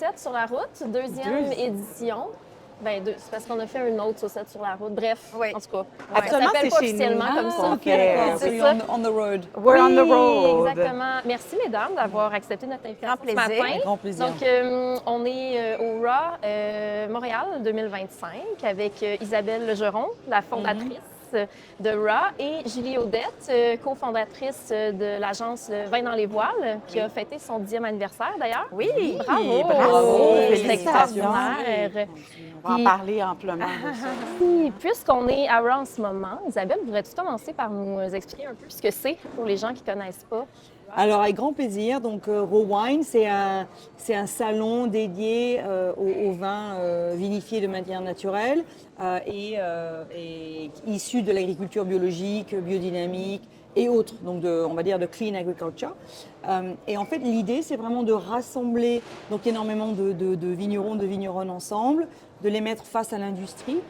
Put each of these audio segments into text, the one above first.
Saucettes sur la route, deuxième édition. C'est parce qu'on a fait une autre Saucette sur la route. Bref, en tout cas, ça s'appelle pas officiellement comme ça. C'est ça. On the road. We're on the road. Exactement. Merci, mesdames, d'avoir accepté notre invitation ce matin. Grand plaisir. Donc, on est au RAW Montréal 2025 avec Isabelle Legeron, la fondatrice de RAW, et Julie Audette, cofondatrice de l'agence Le Vin dans les voiles, qui a fêté son 10e anniversaire d'ailleurs. Oui, Bravo! C'est Félicitations. extraordinaire. On va en parler amplement. Puis, puisqu'on est à RAW en ce moment, Isabelle, voudrais-tu commencer par nous expliquer un peu ce que c'est pour les gens qui ne connaissent pas? Alors, avec grand plaisir. Donc, Raw Wine, c'est un salon dédié aux vins vinifiés de manière naturelle et issus de l'agriculture biologique, biodynamique et autres, donc on va dire de clean agriculture. Et en fait, l'idée, c'est vraiment de rassembler donc énormément de vignerons, de vigneronnes ensemble, de les mettre face à l'industrie.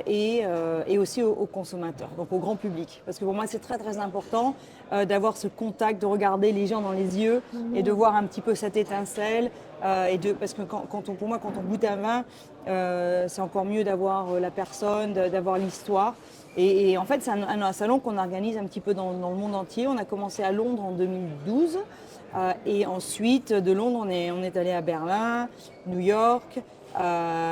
Et aussi aux consommateurs, donc au grand public. Parce que pour moi, c'est très, très important d'avoir ce contact, de regarder les gens dans les yeux et de voir un petit peu cette étincelle. Parce que pour moi, quand on goûte un vin, c'est encore mieux d'avoir la personne, d'avoir l'histoire. Et en fait, c'est un salon qu'on organise un petit peu dans le monde entier. On a commencé à Londres en 2012. Et ensuite, de Londres, on est allé à Berlin, New York,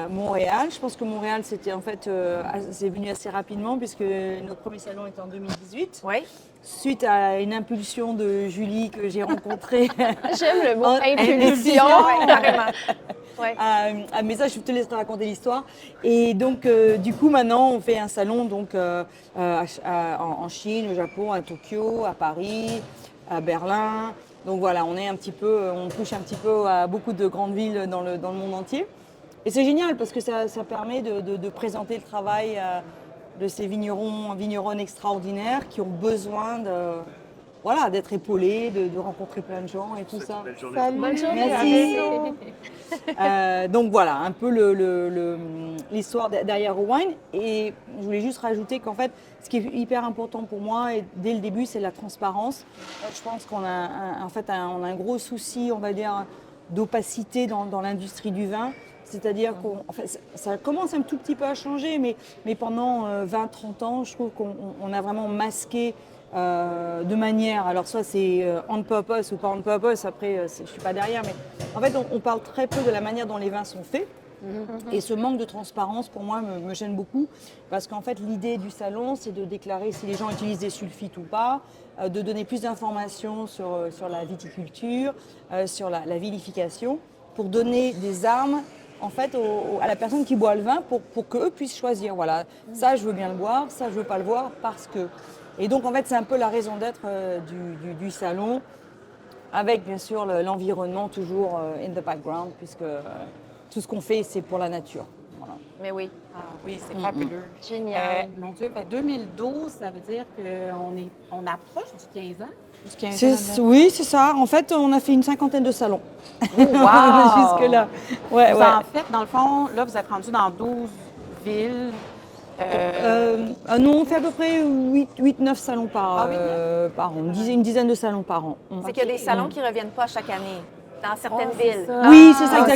Montréal. Je pense que Montréal, c'est venu assez rapidement puisque notre premier salon était en 2018. Oui. Suite à une impulsion de Julie que j'ai rencontrée. J'aime le mot impulsion. Carrément. Ouais. Mais ça, je te laisserai raconter l'histoire. Et donc, du coup, maintenant, on fait un salon donc, en Chine, au Japon, à Tokyo, à Paris, à Berlin. Donc voilà, on touche un petit peu à beaucoup de grandes villes dans le monde entier. Et c'est génial parce que ça permet de présenter le travail de ces vigneronnes extraordinaires qui ont besoin d'être épaulés, de rencontrer plein de gens et tout ça. Salut. Bonne journée. Merci. Donc voilà, un peu l'histoire derrière Raw Wine. Et je voulais juste rajouter qu'en fait, ce qui est hyper important pour moi, et dès le début, c'est la transparence. Je pense qu'on a un gros souci, on va dire, d'opacité dans l'industrie du vin. C'est-à-dire ça commence un tout petit peu à changer, mais pendant 20-30 ans, je trouve qu'on a vraiment masqué de manière, alors soit c'est on purpose ou pas on purpose, après je ne suis pas derrière, mais en fait on parle très peu de la manière dont les vins sont faits. Et ce manque de transparence, pour moi, me gêne beaucoup parce qu'en fait, l'idée du salon, c'est de déclarer si les gens utilisent des sulfites ou pas, de donner plus d'informations sur la viticulture, sur la vinification, pour donner des armes en fait, à la personne qui boit le vin pour qu'eux puissent choisir. Voilà, ça, je veux bien le boire, ça, je ne veux pas le boire parce que... Et donc, en fait, c'est un peu la raison d'être du salon, avec, bien sûr, l'environnement toujours in the background, puisque tout ce qu'on fait, c'est pour la nature. Voilà. Mais oui. Ah oui, c'est fabuleux. Génial. Mon Dieu, 2012, ça veut dire qu'on approche du 15 ans? Oui, c'est ça. En fait, on a fait une 50aine de salons. Wow! Jusque-là. Ouais. En fait, dans le fond, là, vous êtes rendu dans 12 villes. Nous, on fait à peu près 8-9 salons par an. Une dizaine de salons par an. C'est qu'il y a des salons qui ne reviennent pas chaque année dans certaines villes. Oui, c'est ça, ok.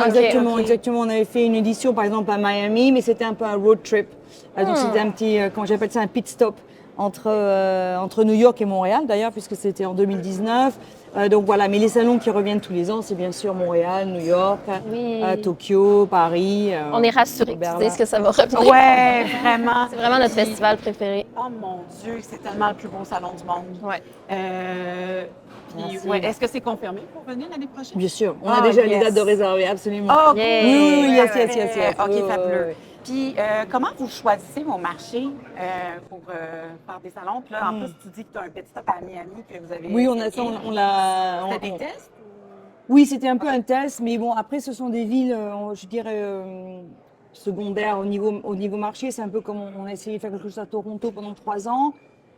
exactement. On avait fait une édition, par exemple, à Miami, mais c'était un peu un road trip. Donc, c'était un petit, quand j'appelle ça un pit stop entre New York et Montréal, d'ailleurs, puisque c'était en 2019. Donc voilà, mais les salons qui reviennent tous les ans, c'est bien sûr Montréal, New York, Tokyo, Paris. On est rassurés que tu dises que ça va revenir. Ouais, vraiment. C'est vraiment notre festival préféré. Oh mon Dieu, c'est tellement le plus beau salon du monde. Ouais. Est-ce que c'est confirmé pour venir l'année prochaine? Bien sûr, on a déjà les dates de réserver, absolument. Oh, oui, yes. OK, fabuleux. Puis, comment vous choisissez vos marchés pour faire des salons? Puis là, en plus, tu dis que tu as un petit stop à Miami que vous avez... Oui, on a ça, on l'a... C'était des tests? Oui, c'était un peu un test, mais bon, après, ce sont des villes, je dirais, secondaires au niveau marché. C'est un peu comme on a essayé de faire quelque chose à Toronto pendant 3 ans.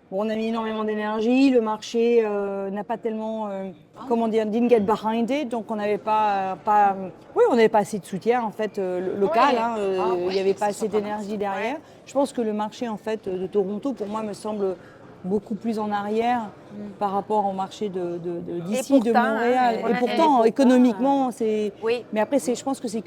Bon, on a mis énormément d'énergie, le marché n'a pas tellement, didn't get behind it, donc on n'avait on n'avait pas assez de soutien en fait local, il n'y avait pas assez d'énergie derrière. Je pense que le marché en fait de Toronto, pour moi, me semble beaucoup plus en arrière par rapport au marché d'ici, de pourtant, Montréal. hein, Et pourtant, économiquement, c'est... Oui. Mais après, je pense que c'est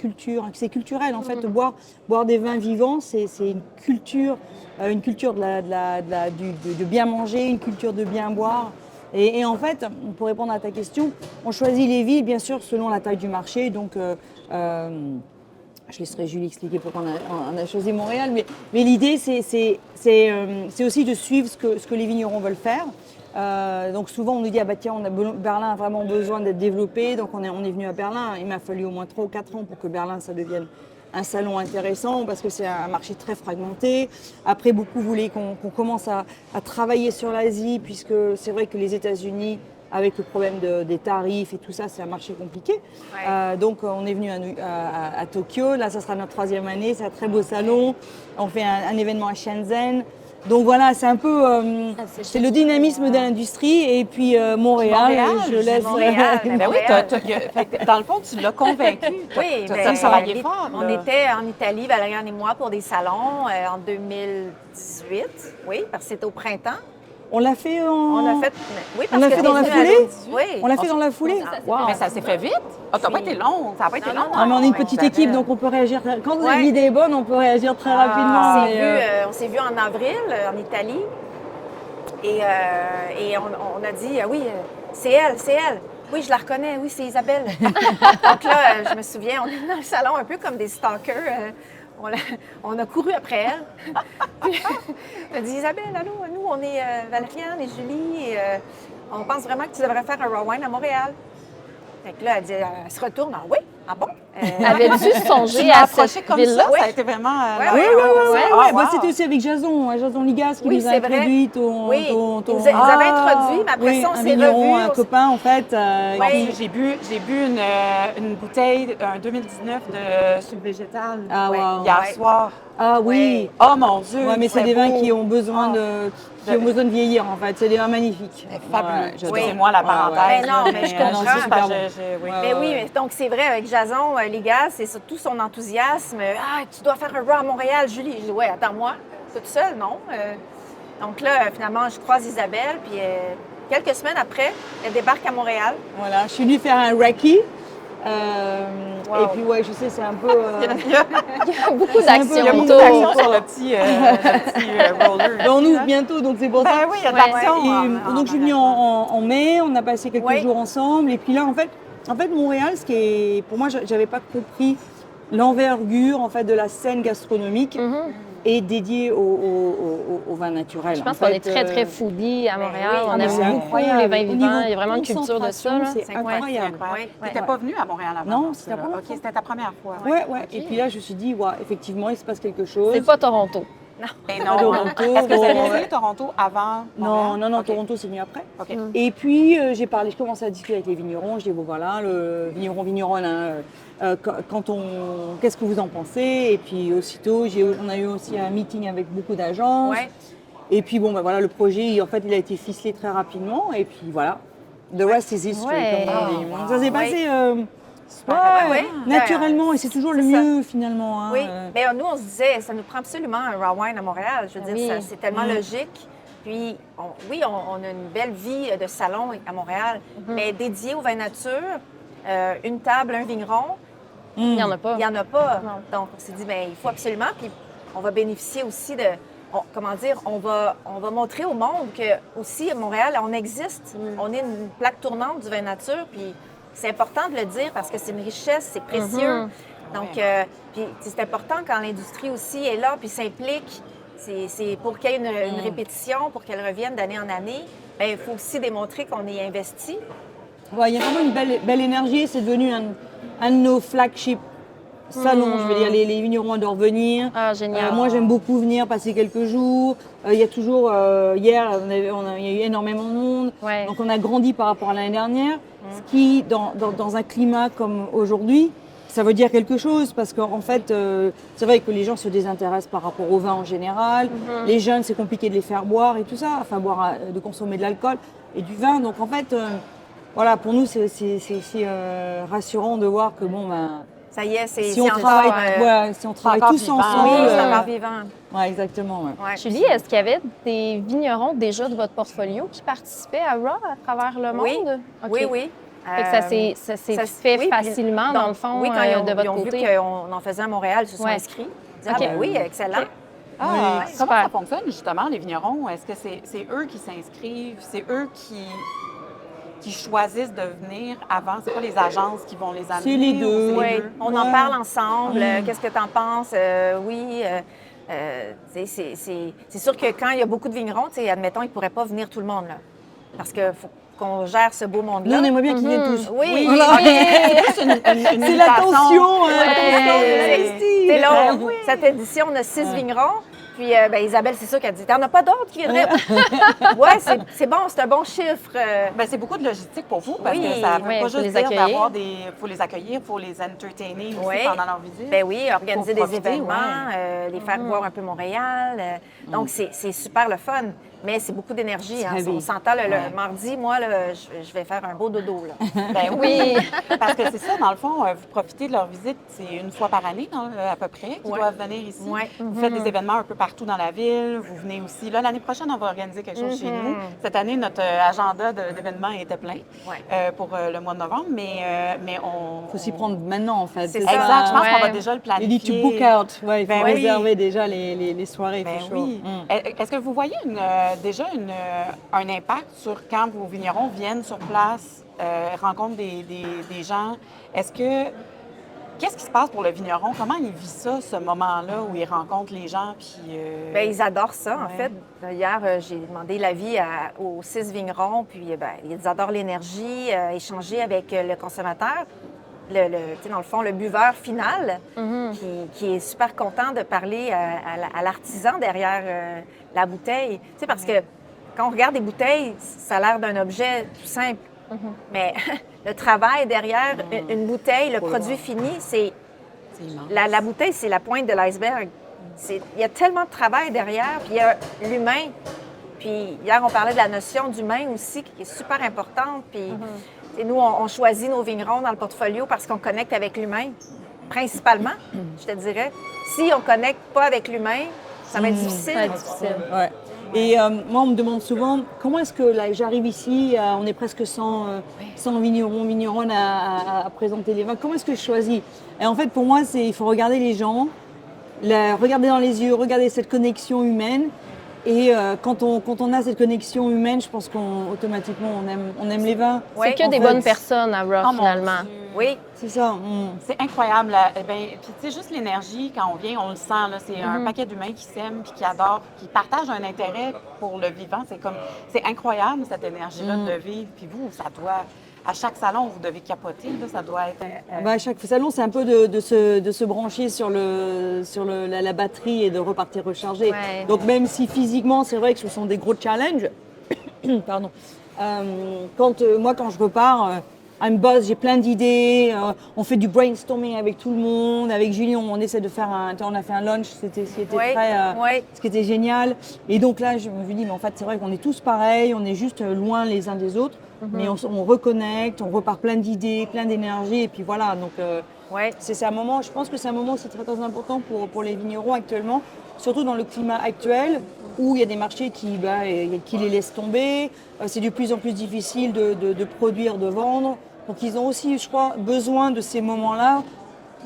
c'est culturel. En fait, boire des vins vivants, c'est une culture de bien manger, une culture de bien boire. Et en fait, pour répondre à ta question, on choisit les villes, bien sûr, selon la taille du marché. Donc, je laisserai Julie expliquer pourquoi on a choisi Montréal. Mais l'idée, c'est aussi de suivre ce que les vignerons veulent faire. Donc souvent, on nous dit, ah bah tiens, Berlin a vraiment besoin d'être développé. Donc on est venu à Berlin. Il m'a fallu au moins 3 ou 4 ans pour que Berlin, ça devienne un salon intéressant parce que c'est un marché très fragmenté. Après, beaucoup voulaient qu'on commence à travailler sur l'Asie puisque c'est vrai que les États-Unis, avec le problème des tarifs et tout ça, c'est un marché compliqué. Ouais. Donc on est venu à Tokyo. Là, ça sera notre 3e année. C'est un très beau salon. On fait un événement à Shenzhen. Donc voilà, c'est un peu c'est le dynamisme de l'industrie. Et puis Montréal, je laisse... Montréal, Ben oui, fait que dans le fond, tu l'as convaincu. Oui, tu ben, as travaillé fort. on là. était en Italie, Valériane et moi, pour des salons en 2018. Oui, parce que c'était au printemps. On l'a fait On a fait. Oui, On parce l'a que fait dans la t'es foulée? venu à- Oui. On l'a fait dans la foulée. Wow. Mais ça s'est fait vite. Ah, t'as pas été long. Ça n'a pas été long. Ah, mais on est une Ouais, petite ça équipe, va. donc on peut réagir. Quand Ouais. l'idée est bonne, on peut réagir très rapidement. On s'est vu en avril en Italie et on a dit oui, c'est elle, c'est elle. Oui, je la reconnais, oui, c'est Isabelle. Donc là, je me souviens, on est dans le salon un peu comme des stalkers. On a couru après elle. Puis, elle a dit Isabelle, allô, nous, on est Valériane et Julie et on pense vraiment que tu devrais faire un raw wine à Montréal. Fait que là, elle dit, elle se retourne, ah oui, ah bon? Avais-tu Tu songé l'as à approché cette comme ville-là? ça. Ça a été vraiment. Ouais, Oui, Ah, wow. C'était aussi avec Jason Ligas qui Oui, nous a c'est vrai. introduit Oui, il nous avait introduit, mais après oui, ça, on un s'est vigneron, revus. un copain en fait. Oui. J'ai bu une bouteille, un 2019 de sucre végétal Ah, Ouais. wow. hier Ouais. soir. Ah oui. Oh mon Dieu! Ouais, mais c'est des vins qui ont besoin Ah. de vieillir en fait. C'est des vins magnifiques. Fabuleux. Ouais, j'adore. Excusez-moi la parenthèse. Mais non, mais je comprends. c'est super, bon. oui. Mais oui, mais donc c'est vrai, avec Jason, les gars, c'est surtout son enthousiasme. Ah, tu dois faire un raw à Montréal, Julie. Je dis, ouais, attends-moi, toute seule, non? Donc là, finalement, je croise Isabelle, puis quelques semaines après, elle débarque à Montréal. Voilà, je suis venue faire un Raki. Wow. Et puis ouais, je sais, c'est un peu. Il y a Beaucoup C'est un peu d'actions le beaucoup mytho. d'action sur le petit roller. Ben, on là. ouvre bientôt, donc c'est pour ça. Ben oui, il y a de Ouais. l'action. Et, donc je suis venue en mai, on a passé quelques Oui. jours ensemble. Et puis là, en fait, Montréal, ce qui est, pour moi, j'avais pas compris l'envergure en fait de la scène gastronomique et dédiée au vin naturel. Je pense qu'on est très, très foodie à Montréal. oui. On mais aime c'est beaucoup incroyable. les vins Au vivants. niveau Il y a vraiment une culture de ça. concentration, là. c'est incroyable. Ouais. Tu n'étais pas venue à Montréal avant? Non, donc, c'était la première OK, fois. c'était ta première fois. Ouais. Et puis là, je me suis dit, ouais, effectivement, il se passe quelque chose. C'est pas Toronto. Et Pas non. Toronto, Est-ce que vous bon, avez ouais. essayé Toronto avant Non, Montréal? OK. Toronto, c'est venu après. OK. Et puis, j'ai commencé à discuter avec les vignerons. Je dis, bon voilà, le vigneronne, hein, qu'est-ce que vous en pensez? Et puis, aussitôt, on a eu aussi un meeting avec beaucoup d'agences. Ouais. Et puis, bon, ben voilà, le projet, en fait, il a été ficelé très rapidement. Et puis, voilà, the rest is history, Ouais. comme on dit. Ah, Donc, ça s'est passé Ouais. naturellement. Et c'est toujours le C'est ça. mieux, finalement. Hein. Oui, mais nous, on se disait, ça nous prend absolument un raw wine à Montréal. Je veux dire, Oui. c'est tellement logique. Puis, on a une belle vie de salon à Montréal, mais dédié au vin nature, une table, un vigneron, Il n'y en a pas. il n'y en a pas. Non. Donc, on s'est dit, bien, il faut absolument. Puis, on va bénéficier aussi de. On va montrer au monde que aussi à Montréal, on existe. On est une plaque tournante du vin nature. Puis, c'est important de le dire parce que c'est une richesse, c'est précieux. Donc, puis c'est important quand l'industrie aussi est là puis s'implique. C'est pour qu'il y ait une répétition, pour qu'elle revienne d'année en année. Bien, il faut aussi démontrer qu'on est investi. Ouais, il y a vraiment une belle énergie. C'est devenu un de nos flagship salons. Je veux dire, les vignerons adorent venir. Ah, génial. Moi, j'aime beaucoup venir passer quelques jours. Il y a toujours, hier, il y a eu énormément de monde. Ouais. Donc, on a grandi par rapport à l'année dernière. Ce qui, dans un climat comme aujourd'hui, ça veut dire quelque chose parce qu'en fait, c'est vrai que les gens se désintéressent par rapport au vin en général. Les jeunes, c'est compliqué de les faire boire et tout ça, enfin de consommer de l'alcool et du vin. Donc en fait, voilà, pour nous, c'est aussi rassurant de voir que bon, ben, Ça y est, c'est Si on encore, travaille, si on travaille encore tous vivant. ensemble. Oui, c'est encore vivant. Ouais, exactement. Ouais. Ouais. Julie, est-ce qu'il y avait des vignerons déjà de votre portfolio qui participaient à Raw à travers le Oui. monde? OK. Oui, oui. Fait que ça s'est fait oui, puis facilement, dans le fond, oui, quand de votre ils ont vu côté. qu'on en faisait à Montréal, ils se sont Ouais. inscrits. Ils disaient, OK. ah ben oui, excellent. OK. Ah, Oui, comment super. ça fonctionne justement, les vignerons? Est-ce que c'est eux qui s'inscrivent? C'est eux qui choisissent de venir avant? C'est pas les agences qui vont les amener? C'est les deux. ou c'est les Oui, deux? on en Ouais. parle ensemble. Mm. Qu'est-ce que tu en penses? Oui. C'est sûr que quand il y a beaucoup de vignerons, admettons, ils ne pourraient pas venir tout le monde, là. Parce qu'il faut qu'on gère ce beau Nous, monde-là. on aimerait bien qu'ils viennent tous. Oui, Voilà. C'est une C'est invitation. l'attention. C'est là, cette édition, on a 6 vignerons. Puis Isabelle, c'est sûr qu'elle dit, t'en as pas d'autres qui viendraient? Ouais, c'est bon, c'est un bon chiffre. Ben, c'est beaucoup de logistique pour vous parce Oui, que ça ne veut oui, pas faut juste les dire accueillir. d'avoir des... Il faut les accueillir, il faut les entertainer aussi Oui. pendant leur visite. Ben oui, organiser Faut des profiter, événements, les faire voir un peu Montréal. Donc, c'est super le fun. Mais c'est beaucoup d'énergie. Hein. heavy. On s'entend le Ouais. mardi, moi, là, je vais faire un beau dodo. Là. Ben oui, parce que c'est ça, dans le fond, vous profitez de leur visite, c'est une fois par année, hein, à peu près, qu'ils Ouais. doivent venir ici. Ouais. Vous faites des événements un peu partout dans la ville, vous venez aussi. Là, l'année prochaine, on va organiser quelque chose chez nous. Cette année, notre agenda d'événements était plein Ouais. pour le mois de novembre, mais on... Il faut s'y prendre maintenant, en fait. C'est Exact, ça. je pense qu'on va Ouais. déjà le You planifier. need to book out. Ouais, il faut Ben oui. réserver déjà les soirées. Ben for sure. oui. Mm. Est-ce que vous voyez déjà un impact sur quand vos vignerons viennent sur place, rencontrent des gens? Qu'est-ce qui se passe pour le vigneron? Comment il vit ça, ce moment-là où il rencontre les gens? Puis, Bien, ils adorent ça, en Ouais. fait. Hier, j'ai demandé l'avis aux 6 vignerons, puis ils adorent l'énergie, échanger avec le consommateur, tu sais, dans le fond, le buveur final, qui est super content de parler à l'artisan derrière la bouteille. Tu sais, parce que quand on regarde des bouteilles, ça a l'air d'un objet tout simple. Mais le travail derrière une bouteille, le produit fini, c'est c'est immense. la bouteille, c'est la pointe de l'iceberg. Il y a tellement de travail derrière, puis il y a l'humain. Puis hier, on parlait de la notion d'humain aussi, qui est super importante. Puis tu sais, nous, on choisit nos vignerons dans le portfolio parce qu'on connecte avec l'humain, principalement, je te dirais. Si on ne connecte pas avec l'humain, ça va être difficile. Ça va être difficile. Ouais. Et moi, on me demande souvent comment est-ce que là, j'arrive ici, on est presque 100 vigneronnes à présenter les vins. Comment est-ce que je choisis? Et en fait, pour moi, il faut regarder les gens, regarder dans les yeux, regarder cette connexion humaine. Et quand on a cette connexion humaine, je pense qu'automatiquement, on aime les vins. C'est que en des fait. bonnes personnes à Raw, Oh, mon finalement. Dieu. Oui, C'est ça. Mm. C'est incroyable. Là. Eh ben, puis tu sais, juste l'énergie, quand on vient, on le sent. Là, c'est un paquet d'humains qui s'aiment, puis qui adorent, qui partagent un intérêt pour le vivant. C'est incroyable, cette énergie-là de vivre. Puis vous, ça doit... À chaque salon, vous devez capoter. Là, ça doit être... À chaque salon, c'est un peu de se brancher sur la batterie et de repartir rechargé. Ouais. Donc même si physiquement, c'est vrai que ce sont des gros challenges, pardon. Quand je repars, I'm buzz, j'ai plein d'idées. On fait du brainstorming avec tout le monde. Avec Julie, on essaie de faire on a fait un lunch, ce qui était génial. Et donc là, je me dis, mais en fait, c'est vrai qu'on est tous pareils, on est juste loin les uns des autres. Mais on reconnecte, on repart plein d'idées, plein d'énergie. Et puis voilà, donc c'est un moment, je pense que c'est un moment aussi très, très important pour les vignerons actuellement, surtout dans le climat actuel où il y a des marchés qui les laissent tomber. C'est de plus en plus difficile de produire, de vendre. Donc ils ont aussi, je crois, besoin de ces moments-là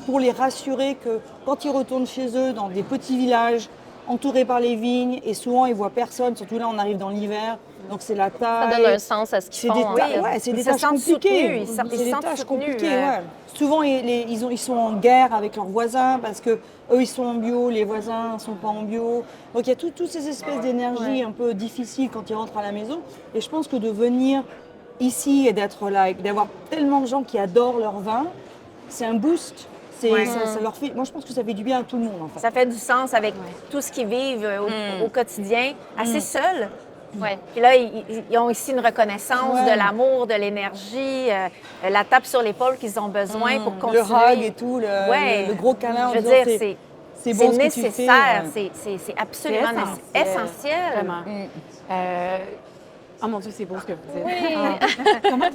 pour les rassurer que quand ils retournent chez eux dans des petits villages, entourés par les vignes, et souvent ils voient personne, surtout là on arrive dans l'hiver, donc c'est la taille. Ça donne un sens à ce qu'ils C'est des, font. en ta- fait. ouais, c'est des Ils se tâches sentent compliquées. soutenus, ils se C'est des sentent tâches soutenus, compliquées, ouais. Souvent, ils sont en guerre avec leurs voisins parce que eux ils sont en bio, les voisins ne sont pas en bio. Donc il y a toutes ces espèces d'énergie un peu difficiles quand ils rentrent à la maison. Et je pense que de venir ici et d'être là, et d'avoir tellement de gens qui adorent leur vin, c'est un boost. Ça leur fait, moi, je pense que ça fait du bien à tout le monde, en fait. ça fait du sens avec tout ce qu'ils vivent au quotidien, assez seuls. Ouais. Puis là, ils ont ici une reconnaissance Ouais. de l'amour, de l'énergie, la tape sur l'épaule qu'ils ont besoin pour continuer. Le hug et tout, Ouais. le gros câlin. en Je veux disant, dire, c'est c'est bon ce que tu nécessaire, fais, c'est absolument C'est essentiel. Vraiment. Oh mon Dieu, c'est beau ce que vous dites. Comment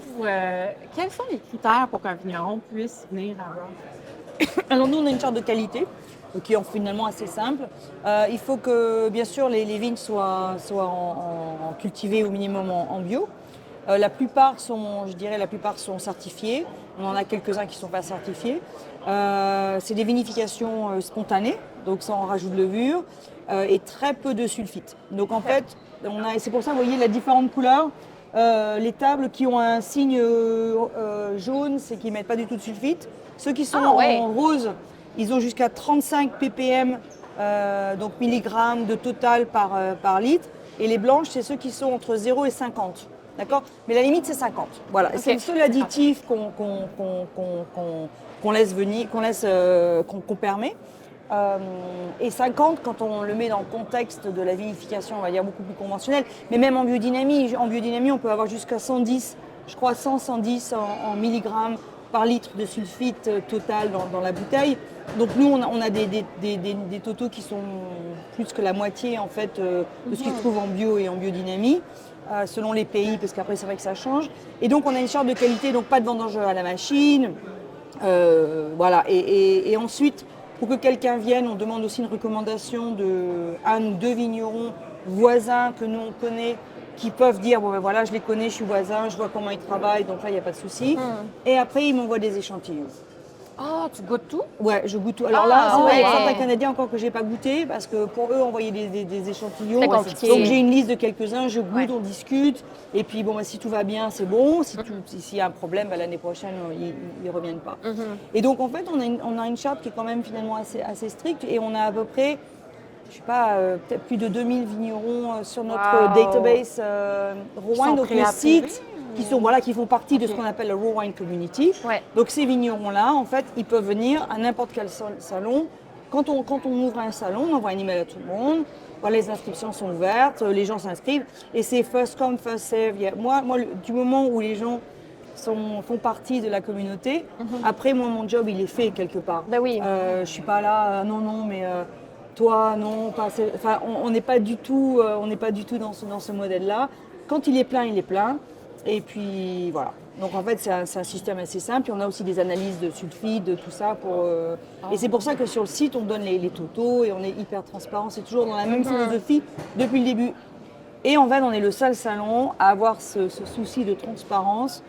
quels sont les critères pour qu'un vigneron puisse venir à Raw? Alors nous, on a une charte de qualité qui est finalement assez simple. Il faut que, bien sûr, les vignes soient cultivées au minimum en bio. La plupart sont certifiées. On en a quelques-uns qui ne sont pas certifiés. C'est des vinifications spontanées, donc sans rajout de levure, et très peu de sulfite. Donc en fait, c'est pour ça, vous voyez, la différentes couleurs. Les tables qui ont un signe jaune, c'est qu'ils ne mettent pas du tout de sulfite. Ceux qui sont en rose, ils ont jusqu'à 35 ppm, donc milligrammes de total par litre. Et les blanches, c'est ceux qui sont entre 0 et 50. D'accord? Mais la limite, c'est 50. Voilà. Okay. C'est le seul additif qu'on laisse venir, qu'on permet. Et 50, quand on le met dans le contexte de la vinification, on va dire beaucoup plus conventionnelle, mais même en biodynamie, on peut avoir jusqu'à 110, je crois 110 en milligrammes par litre de sulfite total dans la bouteille. Donc nous, on a des totaux qui sont plus que la moitié en fait de ce qu'ils trouvent en bio et en biodynamie, selon les pays, parce qu'après c'est vrai que ça change. Et donc on a une charte de qualité, donc pas de vendange à la machine, voilà. Et ensuite, pour que quelqu'un vienne, on demande aussi une recommandation de 1 ou 2 vignerons voisins que nous on connaît, qui peuvent dire, bon ben voilà, je les connais, je suis voisin, je vois comment ils travaillent, donc là, il n'y a pas de souci. Et après, ils m'envoient des échantillons. Ah, tu goûtes tout? Ouais, je goûte tout. Alors là, c'est vrai, certains Canadiens encore que je n'ai pas goûté, parce que pour eux, envoyer des échantillons, donc j'ai une liste de quelques-uns, je goûte, on discute, et puis bon, ben, si tout va bien, c'est bon. S'il y a un problème, ben, l'année prochaine, ils ne reviennent pas. Et donc, en fait, on a une charte qui est quand même finalement assez stricte, et on a à peu près, je sais pas, peut-être plus de 2000 vignerons sur notre database Raw Wine, donc le site, qui font partie de ce qu'on appelle le Raw Wine Community. Ouais. Donc ces vignerons-là, en fait, ils peuvent venir à n'importe quel salon. Quand on ouvre un salon, on envoie un email à tout le monde. Voilà, les inscriptions sont ouvertes, les gens s'inscrivent, et c'est first come, first serve. Moi, du moment où les gens font partie de la communauté, après, moi, mon job, il est fait quelque part. Ben oui. Je suis pas là, non, mais... toi, non, pas. Enfin, on n'est pas du tout, dans ce modèle-là. Quand il est plein, il est plein. Et puis voilà. Donc en fait, c'est un système assez simple. Et on a aussi des analyses de sulfite, de tout ça Et c'est pour ça que sur le site, on donne les totaux et on est hyper transparent. C'est toujours dans la même philosophie depuis le début. Et en fait, on est le seul salon à avoir ce souci de transparence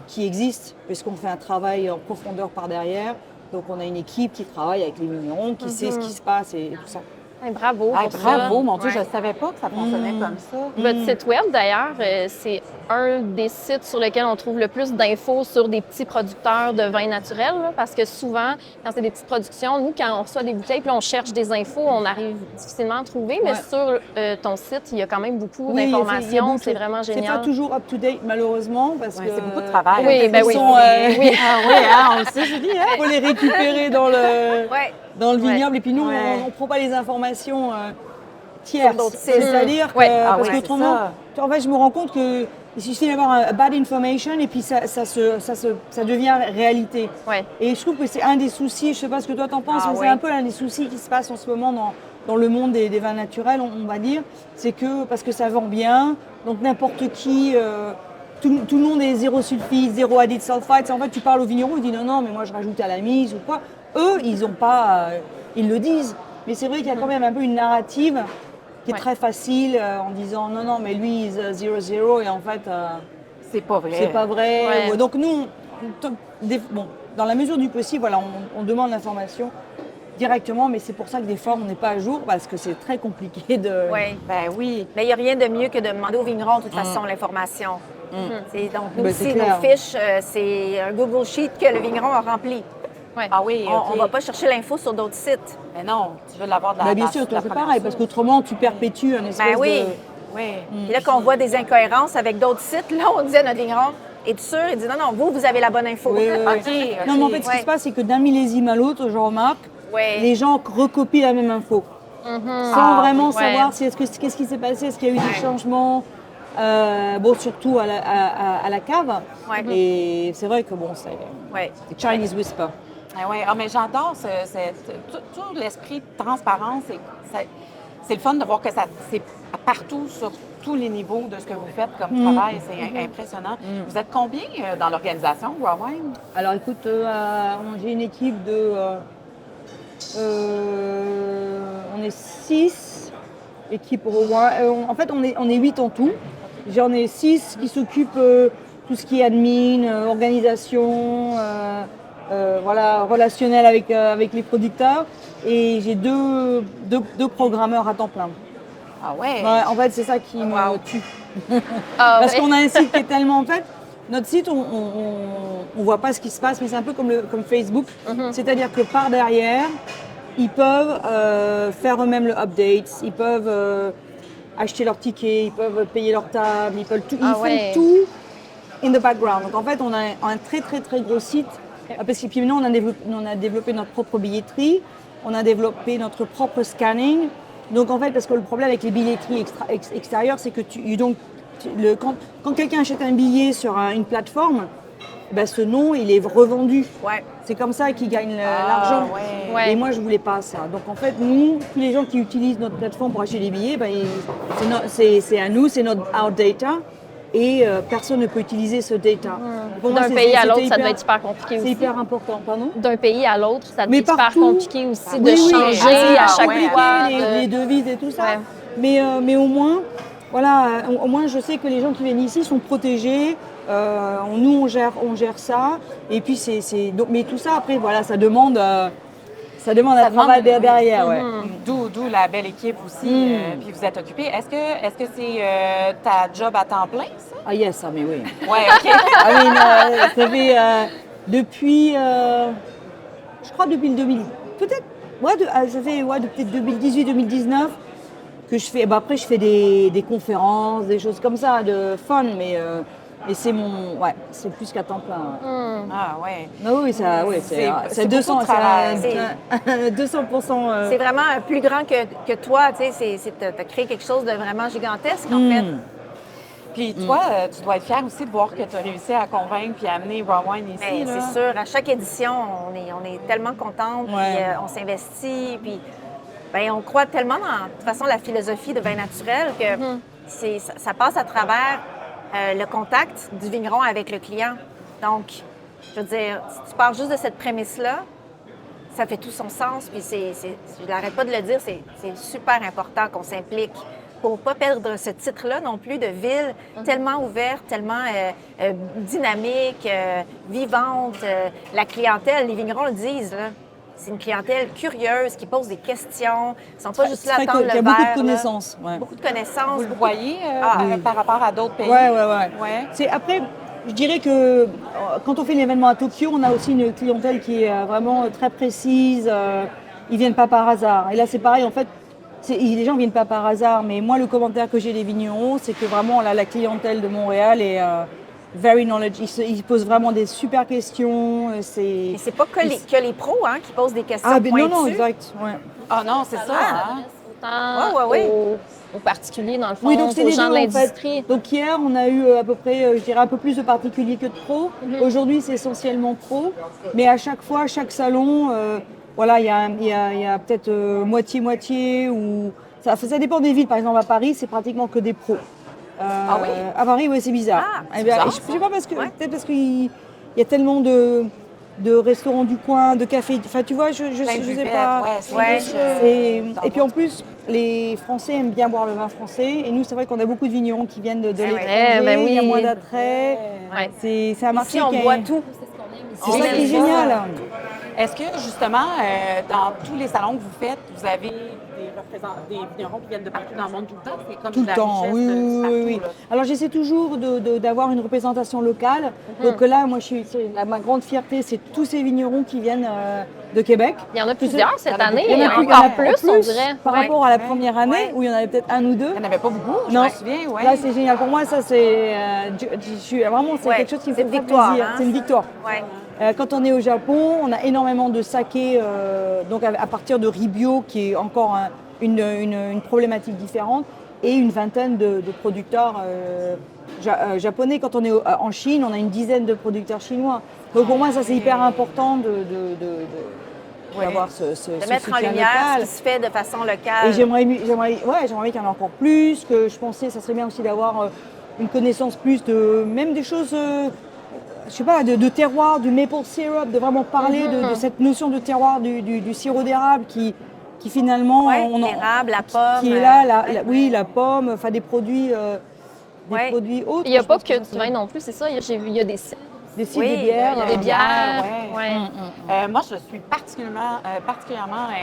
qui existe, puisqu'on fait un travail en profondeur par derrière. Donc, on a une équipe qui travaille avec les vignerons, qui sait ce qui se passe et tout ça. Hey, bravo. Bravo, mon Dieu, je ne savais pas que ça fonctionnait comme ça. Votre site web, d'ailleurs, c'est un des sites sur lesquels on trouve le plus d'infos sur des petits producteurs de vins naturels. Là, parce que souvent, quand c'est des petites productions, nous, quand on reçoit des bouteilles puis on cherche des infos, on arrive difficilement à trouver. Mais sur ton site, il y a quand même beaucoup d'informations. C'est vraiment génial. C'est pas toujours up-to-date, malheureusement, parce que c'est beaucoup de travail. Oui, ben oui. On le sait, je dis. Il faut les récupérer dans le vignoble. Et puis nous, on ne prend pas les informations tierces. C'est-à-dire que, parce qu'autrement, en fait, je me rends compte qu'il suffit d'avoir un bad information et puis ça devient réalité. Ouais. Et je trouve que c'est un des soucis, je ne sais pas ce que toi t'en penses, mais c'est un peu un des soucis qui se passe en ce moment dans le monde des vins naturels, on va dire. C'est que, parce que ça vend bien, donc n'importe qui... Tout le monde est zéro sulfite, zéro added sulfite. En fait, tu parles aux vignerons, ils disent non, mais moi je rajoute à la mise ou quoi. Eux, ils ont pas, ils le disent. Mais c'est vrai qu'il y a quand même un peu une narrative qui est très facile en disant non, mais lui, il est 0-0 et en fait, c'est pas vrai. C'est pas vrai. Ouais. Donc nous, dans la mesure du possible, voilà, on demande l'information directement, mais c'est pour ça que des fois, on n'est pas à jour parce que c'est très compliqué de... Oui, ben oui. Mais il n'y a rien de mieux que de demander aux vignerons, de toute façon, l'information. Donc, nous aussi, nos fiches, c'est un Google Sheet que le vigneron a rempli. Ouais. Ah oui, on ne va pas chercher l'info sur d'autres sites. Mais non, tu veux l'avoir de la bien sûr, toi, c'est pareil, parce qu'autrement, tu perpétues un espèce oui. de... Oui. Et là, quand on voit des incohérences avec d'autres sites, là, on disait à notre vigneron, es-tu sûr? Il dit non, vous avez la bonne info. Oui. Okay. Non, mais en fait, ce qui se passe, c'est que d'un millésime à l'autre, je remarque, les gens recopient la même info. Sans vraiment savoir qu'est-ce qui s'est passé, est-ce qu'il y a eu des changements. Surtout à la cave. Ouais. Et c'est vrai que c'est Chinese Whisper. Mais j'adore tout l'esprit de transparence. C'est le fun de voir que c'est partout sur tous les niveaux de ce que vous faites comme travail. C'est impressionnant. Vous êtes combien dans l'organisation, Raw Wine? Alors écoute, j'ai une équipe on est 6 équipes en fait, on est 8 en tout. J'en ai 6 qui s'occupent tout ce qui est admin, organisation, relationnel avec les producteurs. Et j'ai deux programmeurs à temps plein. Ah ouais? Ouais, en fait, c'est ça qui me tue. Ah, Parce ouais. qu'on a un site qui est tellement... En fait, notre site, on voit pas ce qui se passe, mais c'est un peu comme Facebook. C'est-à-dire que par derrière, ils peuvent faire eux-mêmes le update, ils peuvent acheter leurs tickets, ils peuvent payer leur table, ils font tout in the background. Donc en fait, on a un très très très gros site. Parce que puis maintenant, on a développé notre propre billetterie, on a développé notre propre scanning. Donc en fait, parce que le problème avec les billetteries extérieures, c'est que quand quelqu'un achète un billet sur une plateforme, ben, ce nom, il est revendu. Ouais. C'est comme ça qu'ils gagnent l'argent. ouais. Ouais. Et moi, je voulais pas ça. Donc en fait, nous, tous les gens qui utilisent notre plateforme pour acheter des billets, ben, c'est à nous, c'est notre our data. Et personne ne peut utiliser ce data. Pour moi, D'un pays à l'autre, ça doit être super compliqué C'est aussi. hyper important, pardon. D'un pays à l'autre, ça doit Mais être super partout. compliqué aussi de Oui, oui, changer c'est à hyper chaque compliqué, fois. les devises et tout ça. Ouais. Mais au moins, voilà, au moins je sais que les gens qui viennent ici sont protégés. Nous, on gère ça. Et puis, mais tout ça, après, voilà, ça demande un travail derrière. Ouais. D'où la belle équipe aussi. Puis vous êtes occupé. Est-ce que c'est ta job à temps plein, ça? Ah yes, ça, mais oui. Oui, OK. Ah oui, ça fait depuis, je crois depuis le 2000, peut-être, ça fait peut-être 2018-2019 que je fais. Bah après, je fais des conférences, des choses comme ça, de fun, mais c'est plus qu'à temps plein. Ouais. Ah ouais. Ah oui, c'est beaucoup 200, de travail. c'est 200%. C'est vraiment plus grand que toi, tu sais, tu as créé quelque chose de vraiment gigantesque, en fait. Puis toi, tu dois être fière aussi de voir que tu as réussi à convaincre puis à amener Raw Wine ici. Ben, là. c'est sûr, à chaque édition, on est tellement contente, puis on s'investit, puis ben, on croit tellement dans, de toute façon, la philosophie de vin naturel que ça passe à travers le contact du vigneron avec le client. Donc, je veux dire, si tu pars juste de cette prémisse-là, ça fait tout son sens, puis je n'arrête pas de le dire, c'est super important qu'on s'implique pour ne pas perdre ce titre-là non plus de ville tellement ouverte, tellement dynamique, vivante. La clientèle, les vignerons le disent, là, c'est une clientèle curieuse qui pose des questions. Ils ne sont pas juste là à tendre le verre. Il y a beaucoup de là. connaissances. Ouais. Beaucoup de connaissances. Vous le voyez par rapport à d'autres pays? Ouais. Après, je dirais que quand on fait l'événement à Tokyo, on a aussi une clientèle qui est vraiment très précise. Ils viennent pas par hasard. Et là, c'est pareil. En fait, les gens viennent pas par hasard. Mais moi, le commentaire que j'ai des vignerons, c'est que vraiment la clientèle de Montréal est very knowledge. Ils posent vraiment des super questions. Et c'est pas que les pros qui posent des questions pointues. Non, exact. Ouais. Ah non, c'est ça. Hein? Aux particuliers, dans le fond, Oui, donc c'est aux les gens deux, de en fait. l'industrie. Donc hier, on a eu à peu près, je dirais, un peu plus de particuliers que de pros. Aujourd'hui, c'est essentiellement pro. Mais à chaque fois, chaque salon, il y a peut-être moitié-moitié. Ça dépend des villes. Par exemple, à Paris, c'est pratiquement que des pros. Ah oui? À Paris, oui, c'est bizarre. bizarre, Je sais pas peut-être parce qu'il y a tellement de restaurants du coin, de cafés. Enfin, tu vois, je sais pas. Et puis en plus, les Français aiment bien boire le vin français. Et nous, c'est vrai qu'on a beaucoup de vignerons qui viennent de l'étranger. Il y a moins d'attrait. C'est un marché Ici, on boit tout. C'est ça qui est génial. Est-ce que, justement, dans tous les salons que vous faites, vous avez des vignerons qui viennent de partout dans le monde tout le temps? C'est comme Tout le la temps, richesse partout, oui. là. Alors j'essaie toujours d'avoir une représentation locale. Donc là, moi, ma grande fierté, c'est tous ces vignerons qui viennent de Québec. Il y en a plusieurs cette année, Il y en a encore plus, on dirait. Par rapport à la première année, où il y en avait peut-être un ou deux. Il n'y en avait pas beaucoup, je Non. me souviens. Ouais. Là, c'est génial. Pour moi, ça, c'est vraiment quelque chose qui me fait une très victoire, plaisir. hein. C'est une victoire. Ouais. Quand on est au Japon, on a énormément de saké, donc à partir de Ribio, qui est encore une problématique différente, et une vingtaine de producteurs japonais. Quand on est en Chine, on a une dizaine de producteurs chinois. Donc pour moi, ça c'est hyper important d'avoir ce De mettre en soutien lumière ce local. qui se fait de façon locale. Et j'aimerais bien qu'il y en ait encore plus, que je pensais ça serait bien aussi d'avoir une connaissance plus de même des choses, je sais pas, de terroir, du maple syrup, de vraiment parler de cette notion de terroir du sirop d'érable qui finalement, Ouais, l'érable, la pomme. qui est là, ouais. la pomme, enfin des produits Ouais. autres. Il n'y a je pas pense que ça du serait- vin non plus, c'est ça. J'ai vu, il y a des cidres, des cidres, Oui, des bières. il y a des bières. ouais. Ouais. Moi, je suis particulièrement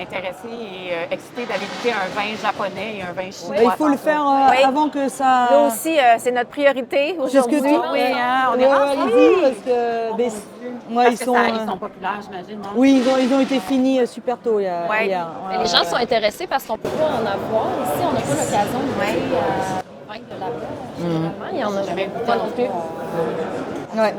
intéressée et excitée d'aller goûter un vin japonais et un vin chinois. Il faut le tantôt. faire Oui. avant que ça. Nous aussi, c'est notre priorité C'est ce que aujourd'hui. tu Oui, hein, on Ouais, est ouais, rentrés. allez-y, parce que Oh, ben, mon Dieu. ouais, Parce ils que sont, ils sont populaires, j'imagine. Non? oui, ils ont été finis super tôt hier. Ouais. hier. Mais les gens sont intéressés parce qu'on peut pas en avoir. Ici, on n'a pas l'occasion de Ouais. goûter à des vins de là-bas. Généralement, il y en a Jamais pas non plus. Ouais.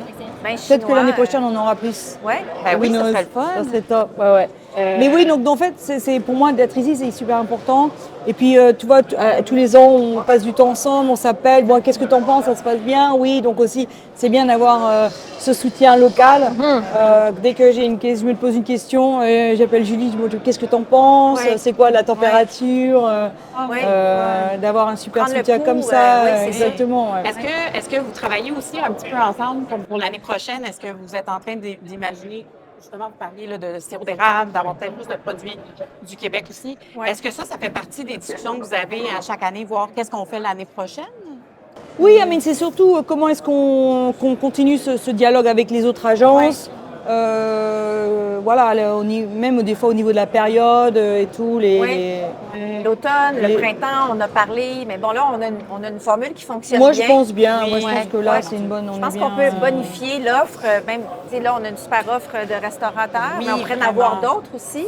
Ben, Peut-être que l'année prochaine, on aura plus. Ouais. Ben oui, ça Winnows. serait le fun. Ça serait top. Ouais, ouais. Mais oui, donc en fait, c'est pour moi d'être ici, c'est super important. Et puis, tu vois, tous les ans, on passe du temps ensemble, on s'appelle. Bon, qu'est-ce que tu en penses? Ça se passe bien? Oui, donc aussi, c'est bien d'avoir ce soutien local. Dès que j'ai je me pose une question, j'appelle Julie, je me dis qu'est-ce que tu en penses? Ouais. C'est quoi la température? Ouais. D'avoir un super Prendre le soutien pouls, comme ça. oui, c'est exactement. Ouais. Est-ce que vous travaillez aussi un petit peu ensemble, comme pour l'année prochaine? Est-ce que vous êtes en train d'imaginer, justement, vous parliez là, de sirop d'érable, d'avoir peut-être plus de produits du Québec aussi. Ouais. Est-ce que ça fait partie des discussions que vous avez à chaque année, voir qu'est-ce qu'on fait l'année prochaine? Oui, mais c'est surtout comment est-ce qu'on continue ce dialogue avec les autres agences. Voilà, même des fois au niveau de la période et tout. L'automne, le les- printemps, on a parlé, mais bon, là, on a une formule qui fonctionne Moi, bien. je pense bien. Oui, Moi, je ouais, pense que là, ouais. c'est une bonne. Je on pense est qu'on bien, peut bonifier l'offre. Même, tu sais, là, on a une super offre de restaurateurs, Oui, mais on pourrait en vraiment. avoir d'autres aussi.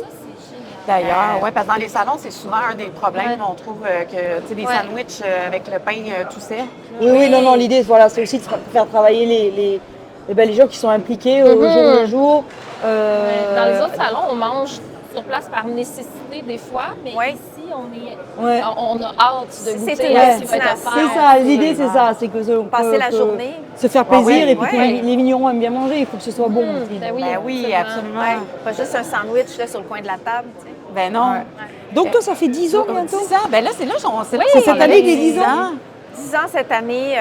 D'ailleurs, oui, parce que dans les salons, c'est souvent un des problèmes. Ouais. On trouve que, tu sais, des Ouais. sandwichs avec le pain tout sec. Oui, non, l'idée, voilà, c'est aussi de faire travailler les gens qui sont impliqués au jour le jour. Dans les autres salons, on mange sur place par nécessité des fois, mais Ouais. ici, on Ouais. a hâte de C'est goûter une à ce qui va être destination. offert. C'est ça, l'idée, c'est ça. C'est que Passer la journée. se faire plaisir et puis que ouais. les vignerons aiment bien manger. Il faut que ce soit bon aussi. Ben oui, Ben oui, absolument. Ouais. Pas juste un sandwich là, sur le coin de la table. Tu sais. Ben non. Donc, toi, ça fait 10 ans bientôt? 10 ans. Ben là, c'est là, C'est cette année des 10 ans? 10 ans cette année.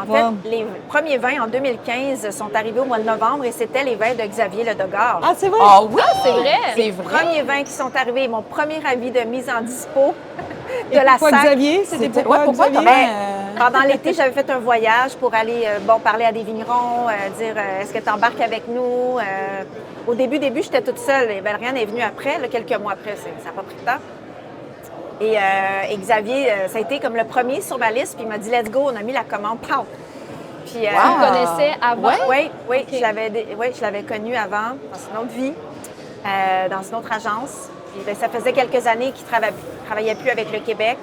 En fait, Wow. les premiers vins en 2015 sont arrivés au mois de novembre et c'était les vins de Xavier Ledogard. Ah, c'est vrai? Ah oui, c'est vrai. C'est vrai. Premiers vins qui sont arrivés, mon premier avis de mise en dispo de la Pourquoi SAC. Xavier? C'était pourquoi, Ouais, pourquoi Xavier? comment, Pendant l'été, j'avais fait un voyage pour aller parler à des vignerons, dire est-ce que tu embarques avec nous? Au début, j'étais toute seule. Et Valériane est venue après, là, quelques mois après, ça n'a pas pris de temps. Et Xavier, ça a été comme le premier sur ma liste, puis il m'a dit let's go, on a mis la commande, pow! Puis, Tu le connaissais avant? Oui, Ok. je l'avais connu avant, dans une autre vie, dans une autre agence. Puis, ben, ça faisait quelques années qu'il ne travaillait plus avec le Québec.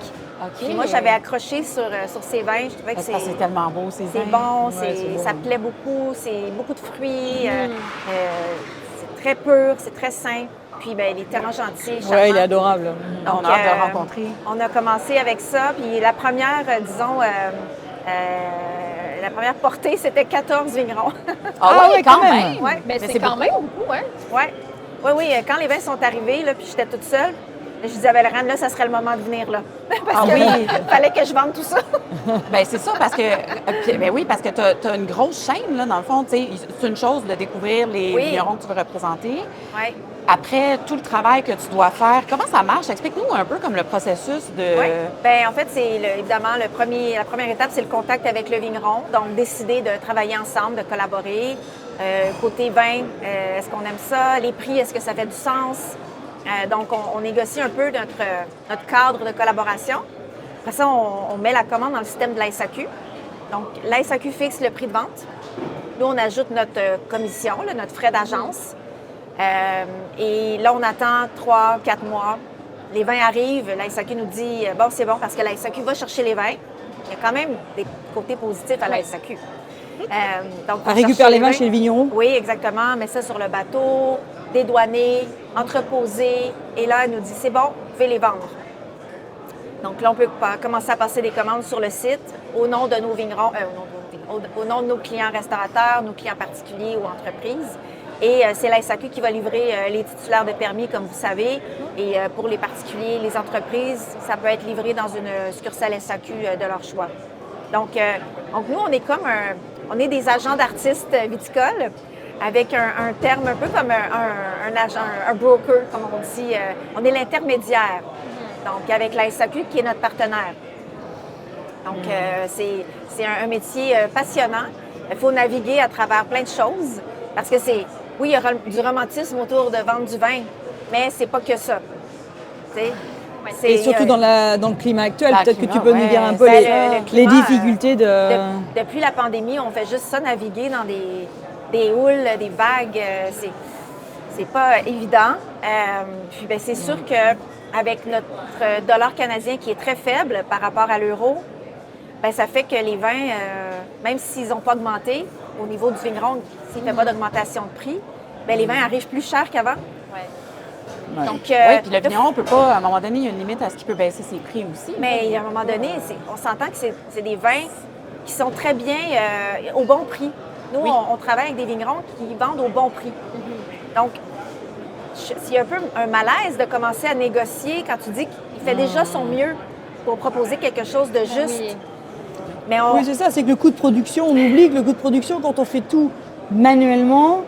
Puis moi, j'avais accroché sur ses vins. Je trouvais que c'est tellement beau, ces c'est vins. bon, Ouais, c'est bon. ça plaît beaucoup, c'est beaucoup de fruits, c'est très pur, c'est très sain. Puis ben, il est tellement gentil, charmant. Ouais, il est adorable. On a hâte de le rencontrer. On a commencé avec ça, puis la première, la première portée, c'était 14 vignerons. Ah oui, ouais, quand quand même. même. Ouais. Ben, Mais c'est c'est quand beaucoup. même beaucoup, hein? Oui, quand les vins sont arrivés, là, puis j'étais toute seule, je disais à Valériane, là, ça serait le moment de venir, là. Parce Ah que oui. fallait que je vende tout ça. Ben c'est ça, parce que parce que tu as une grosse chaîne, là, dans le fond. Tu sais, c'est une chose de découvrir les Oui. vignerons que tu veux représenter. Oui. Après, tout le travail que tu dois faire, comment ça marche? Explique-nous un peu comme le processus de... Oui. Bien, en fait, c'est évidemment la première étape, c'est le contact avec le vigneron. Donc, décider de travailler ensemble, de collaborer. Côté vin, est-ce qu'on aime ça? Les prix, est-ce que ça fait du sens? Donc, on négocie un peu notre cadre de collaboration. Après ça, on met la commande dans le système de la SAQ. Donc, la SAQ fixe le prix de vente. Nous, on ajoute notre commission, là, notre frais d'agence. Et là, on attend 3-4 mois. Les vins arrivent, la SAQ nous dit bon, c'est bon parce que la SAQ va chercher les vins. Il y a quand même des côtés positifs à la SAQ. Donc, on Elle récupère cherche les vins chez le vigneron? Oui, exactement. Met ça sur le bateau, dédouané, entreposé. Et là, elle nous dit c'est bon, vous pouvez les vendre. Donc là, on peut commencer à passer des commandes sur le site au nom de nos vignerons, au nom de nos clients restaurateurs, nos clients particuliers ou entreprises. Et c'est la SAQ qui va livrer les titulaires de permis, comme vous savez. Et pour les particuliers, les entreprises, ça peut être livré dans une succursale SAQ de leur choix. Donc nous, on est on est des agents d'artistes viticoles avec un terme un peu comme un agent, un broker, comme on dit. On est l'intermédiaire, donc avec la SAQ qui est notre partenaire. Donc, c'est un métier passionnant. Il faut naviguer à travers plein de choses parce que oui, il y aura du romantisme autour de vendre du vin, mais c'est pas que ça. Et surtout dans le climat actuel, peut-être que tu peux nous dire un peu le les climat, difficultés depuis la pandémie, on fait juste ça, naviguer dans des houles, des vagues. C'est pas évident. Puis, ben, c'est sûr qu'avec notre dollar canadien qui est très faible par rapport à l'euro, ben, ça fait que les vins, même s'ils n'ont pas augmenté au niveau du vigneron, s'il ne fait pas d'augmentation de prix, ben, les vins arrivent plus chers qu'avant. Ouais. Donc, oui, puis le vigneron ne peut pas, à un moment donné, il y a une limite à ce qu'il peut baisser ses prix aussi. Mais à un moment donné, on s'entend que c'est des vins qui sont très bien au bon prix. Nous, on travaille avec des vignerons qui vendent au bon prix. Donc, s'il y a un peu un malaise de commencer à négocier quand tu dis qu'il fait déjà son mieux pour proposer quelque chose de juste. Oui. Mais Oui, c'est ça, c'est que le coût de production, on oublie que le coût de production, quand on fait tout manuellement,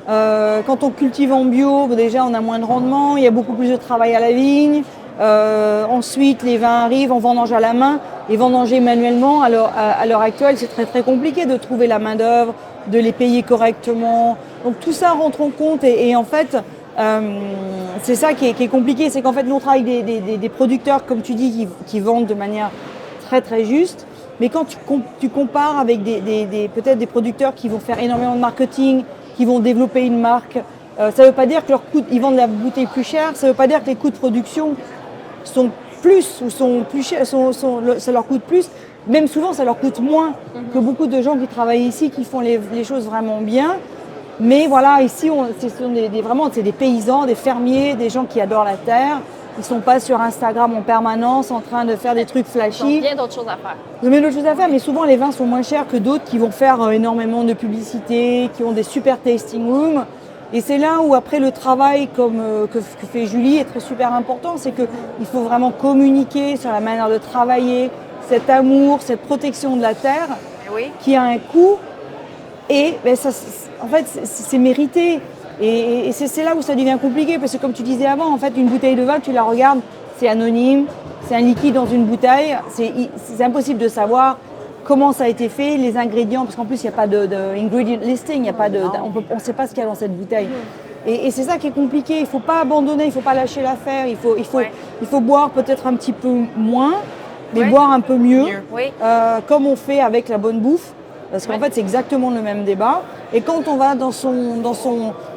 quand on cultive en bio, déjà on a moins de rendement, il y a beaucoup plus de travail à la vigne. Ensuite, les vins arrivent, on vendange à la main. Et vendanger manuellement, à l'heure actuelle, c'est très très compliqué de trouver la main-d'œuvre, de les payer correctement. Donc tout ça rentre en compte et en fait, c'est ça qui est compliqué. C'est qu'en fait, nous on travaille avec des producteurs, comme tu dis, qui vendent de manière très très juste. Mais quand tu compares avec peut-être des producteurs qui vont faire énormément de marketing, qui vont développer une marque, ça ne veut pas dire que ils vendent la bouteille plus chère, ça ne veut pas dire que les coûts de production sont plus ou sont plus chers, ça leur coûte plus. Même souvent, ça leur coûte moins que beaucoup de gens qui travaillent ici, qui font les choses vraiment bien. Mais voilà, ici, c'est des paysans, des fermiers, des gens qui adorent la terre. Ils ne sont pas sur Instagram en permanence en train de faire des trucs Ils ont flashy. bien d'autres choses à faire. Ils ont bien d'autres choses à faire, mais souvent les vins sont moins chers que d'autres qui vont faire énormément de publicité, qui ont des super tasting rooms. Et c'est là où après le travail que fait Julie est super important, c'est qu'il faut vraiment communiquer sur la manière de travailler, cet amour, cette protection de la terre qui a un coût. Et ben, ça, en fait, c'est mérité. Et c'est là où ça devient compliqué, parce que comme tu disais avant, en fait, une bouteille de vin, tu la regardes, c'est anonyme, c'est un liquide dans une bouteille, c'est impossible de savoir comment ça a été fait, les ingrédients, parce qu'en plus, il n'y a pas de ingredient listing, on ne sait pas ce qu'il y a dans cette bouteille. Et c'est ça qui est compliqué, il ne faut pas abandonner, il ne faut pas lâcher l'affaire, il faut boire peut-être un petit peu moins, mais boire un peu mieux, comme on fait avec la bonne bouffe. Parce qu'en fait, c'est exactement le même débat. Et quand on va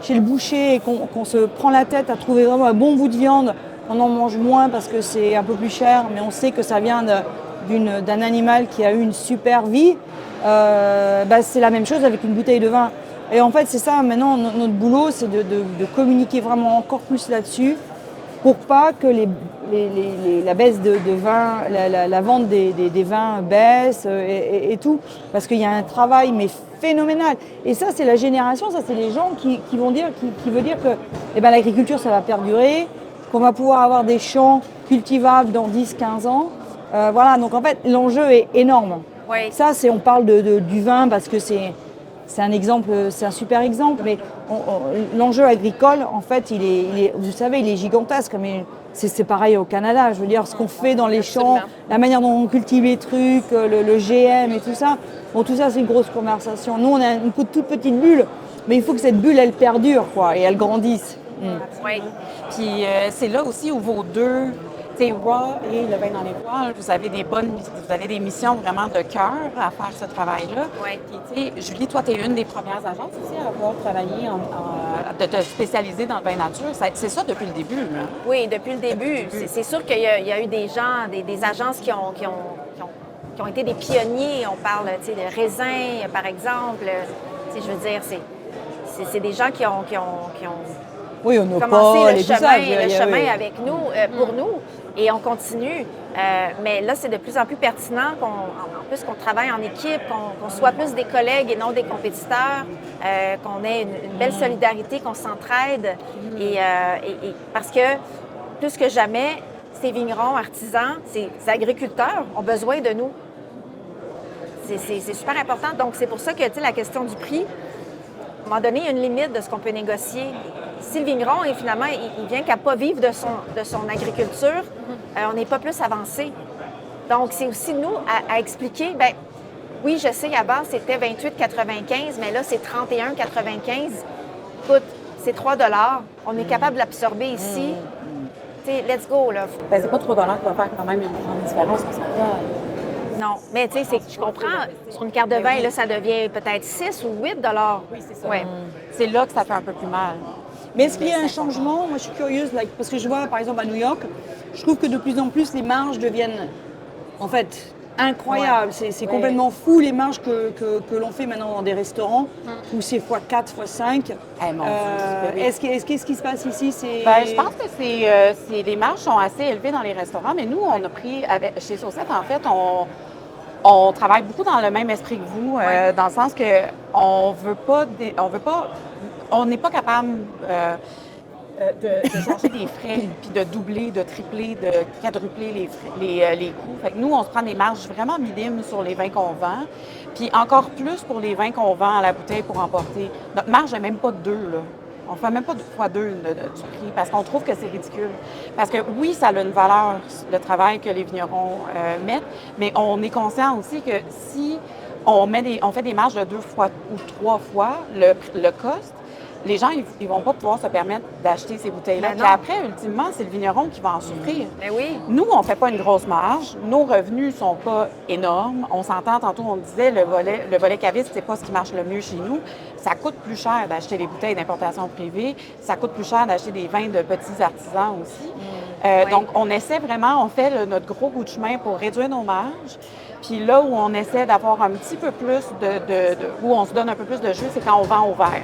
chez le boucher et qu'on se prend la tête à trouver vraiment un bon bout de viande, on en mange moins parce que c'est un peu plus cher, mais on sait que ça vient d'un animal qui a eu une super vie. C'est la même chose avec une bouteille de vin. Et en fait, c'est ça, maintenant, notre boulot, c'est de communiquer vraiment encore plus là-dessus pour pas que la baisse de vin, la vente des vins baisse et tout. Parce qu'il y a un travail mais phénoménal. Et ça, c'est la génération, ça, c'est les gens qui veut dire que l'agriculture, ça va perdurer, qu'on va pouvoir avoir des champs cultivables dans 10-15 ans. Voilà, donc en fait, l'enjeu est énorme. Oui. Ça, on parle du vin parce que c'est un exemple, c'est un super exemple, mais l'enjeu agricole, en fait, vous savez, il est gigantesque, mais c'est pareil au Canada. Je veux dire, ce qu'on fait dans les champs, la manière dont on cultive les trucs, le GM et tout ça, tout ça, c'est une grosse conversation. Nous, on a une toute petite bulle, mais il faut que cette bulle, elle perdure, quoi, et elle grandisse. Oui. Puis c'est là aussi où vos deux, tu sais, Raw et le vin dans les voiles, vous avez des missions vraiment de cœur à faire ce travail-là. Oui. Puis, tu sais, Julie, toi, tu es une des premières agences aussi à avoir travaillé, de te spécialiser dans le vin nature. C'est ça depuis le début, hein? Oui, depuis le début. C'est sûr qu'il y a eu des gens, des agences qui ont été des pionniers. On parle, tu sais, de raisins, par exemple. Tu sais, je veux dire, c'est des gens qui ont oui, on commencé le et tout ça. chemin avec nous, pour nous. Et on continue. Mais là, c'est de plus en plus pertinent en plus qu'on travaille en équipe, qu'on soit plus des collègues et non des compétiteurs, qu'on ait une belle solidarité, qu'on s'entraide. Et parce que plus que jamais, ces vignerons, artisans, ces agriculteurs ont besoin de nous. C'est super important. Donc, c'est pour ça que, tu sais, la question du prix, à un moment donné, il y a une limite de ce qu'on peut négocier. Si le vigneron, finalement, il vient qu'à pas vivre de son agriculture, on n'est pas plus avancé. Donc, c'est aussi nous à expliquer, bien, oui, je sais, avant, c'était 28,95, mais là, c'est 31,95. Écoute, c'est 3 $. On est capable de l'absorber ici. Tu sais, let's go, là. Ben, c'est pas 3 $ qui va faire quand même une grande différence, on s'entend. Non, mais tu sais, je comprends. Sur une carte de vin, là, ça devient peut-être 6 ou 8 $. Oui, c'est ça. Ouais. C'est là que ça fait un peu plus mal. Mais est-ce qu'il y a un changement? Moi, je suis curieuse, parce que je vois, par exemple, à New York, je trouve que de plus en plus, les marges deviennent, en fait, incroyables. C'est complètement fou, les marges que l'on fait maintenant dans des restaurants, où c'est x4, x5. Eh, mon Dieu, Qu'est-ce qui se passe ici? Ben, je pense que les marges sont assez élevées dans les restaurants, mais nous, on a pris, chez Saucette, en fait, on travaille beaucoup dans le même esprit que vous, dans le sens que on n'est pas capable de changer des frais, puis de doubler, de tripler, de quadrupler les coûts. Fait que nous, on se prend des marges vraiment minimes sur les vins qu'on vend, puis encore plus pour les vins qu'on vend à la bouteille pour emporter. Notre marge n'est même pas de 2, là. On ne fait même pas 2 fois 2 du prix parce qu'on trouve que c'est ridicule. Parce que oui, ça a une valeur, le travail que les vignerons mettent, mais on est conscient aussi que si on fait des marges de 2 fois ou 3 fois le cost, les gens, ils vont pas pouvoir se permettre d'acheter ces bouteilles-là. Ben Puis après, ultimement, c'est le vigneron qui va en souffrir. Ben oui. Nous, on ne fait pas une grosse marge. Nos revenus ne sont pas énormes. On s'entend, tantôt, on disait, le volet caviste, c'est pas ce qui marche le mieux chez nous. Ça coûte plus cher d'acheter les bouteilles d'importation privée. Ça coûte plus cher d'acheter des vins de petits artisans aussi. Oui. Donc, on essaie vraiment, on fait notre gros bout de chemin pour réduire nos marges. Puis là où on essaie d'avoir un petit peu plus où on se donne un peu plus de jus, c'est quand on vend au verre.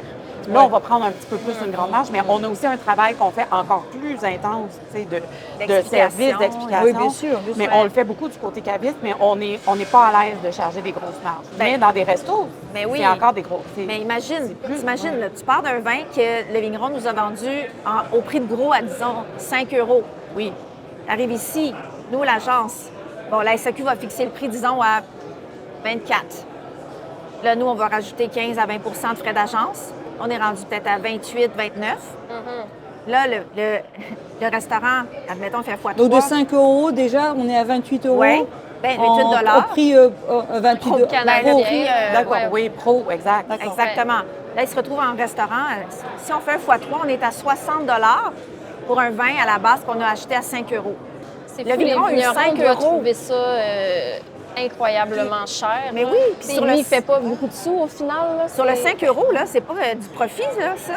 Là, on va prendre un petit peu plus une grande marge, mais on a aussi un travail qu'on fait encore plus intense, tu sais, de service, d'explication. Oui, bien sûr. Mais on le fait beaucoup du côté caviste, mais on n'est pas à l'aise de charger des grosses marges. Mais dans des restos, Mais oui. c'est encore des gros. Mais imagine, plus, là, tu pars d'un vin que le vigneron nous a vendu au prix de gros à, disons, 5 €. Oui. Arrive ici, nous, l'agence, bon, la SAQ va fixer le prix, disons, à 24. Là, nous, on va rajouter 15 à 20 % de frais d'agence. On est rendu peut-être à 28, 29. Là, le restaurant, admettons, fait x3. Donc de 5 €, déjà, on est à 28 €. Oui, bien, 28 Au prix 28 Pro canadien. D'accord, Ouais. oui, pro, exact. Exactement. Là, il se retrouve en restaurant. Si on fait un x3, on est à 60 $ pour un vin à la base qu'on a acheté à 5 €. C'est Le fou, les vigneron a eu vignerons 5 doivent €. trouver ça incroyablement cher. Mais là. oui, puis T'sais, sur lui, le- il fait pas beaucoup de sous au final. Là, Sur le c'est- 5 €, là, c'est pas du profit, là, ça.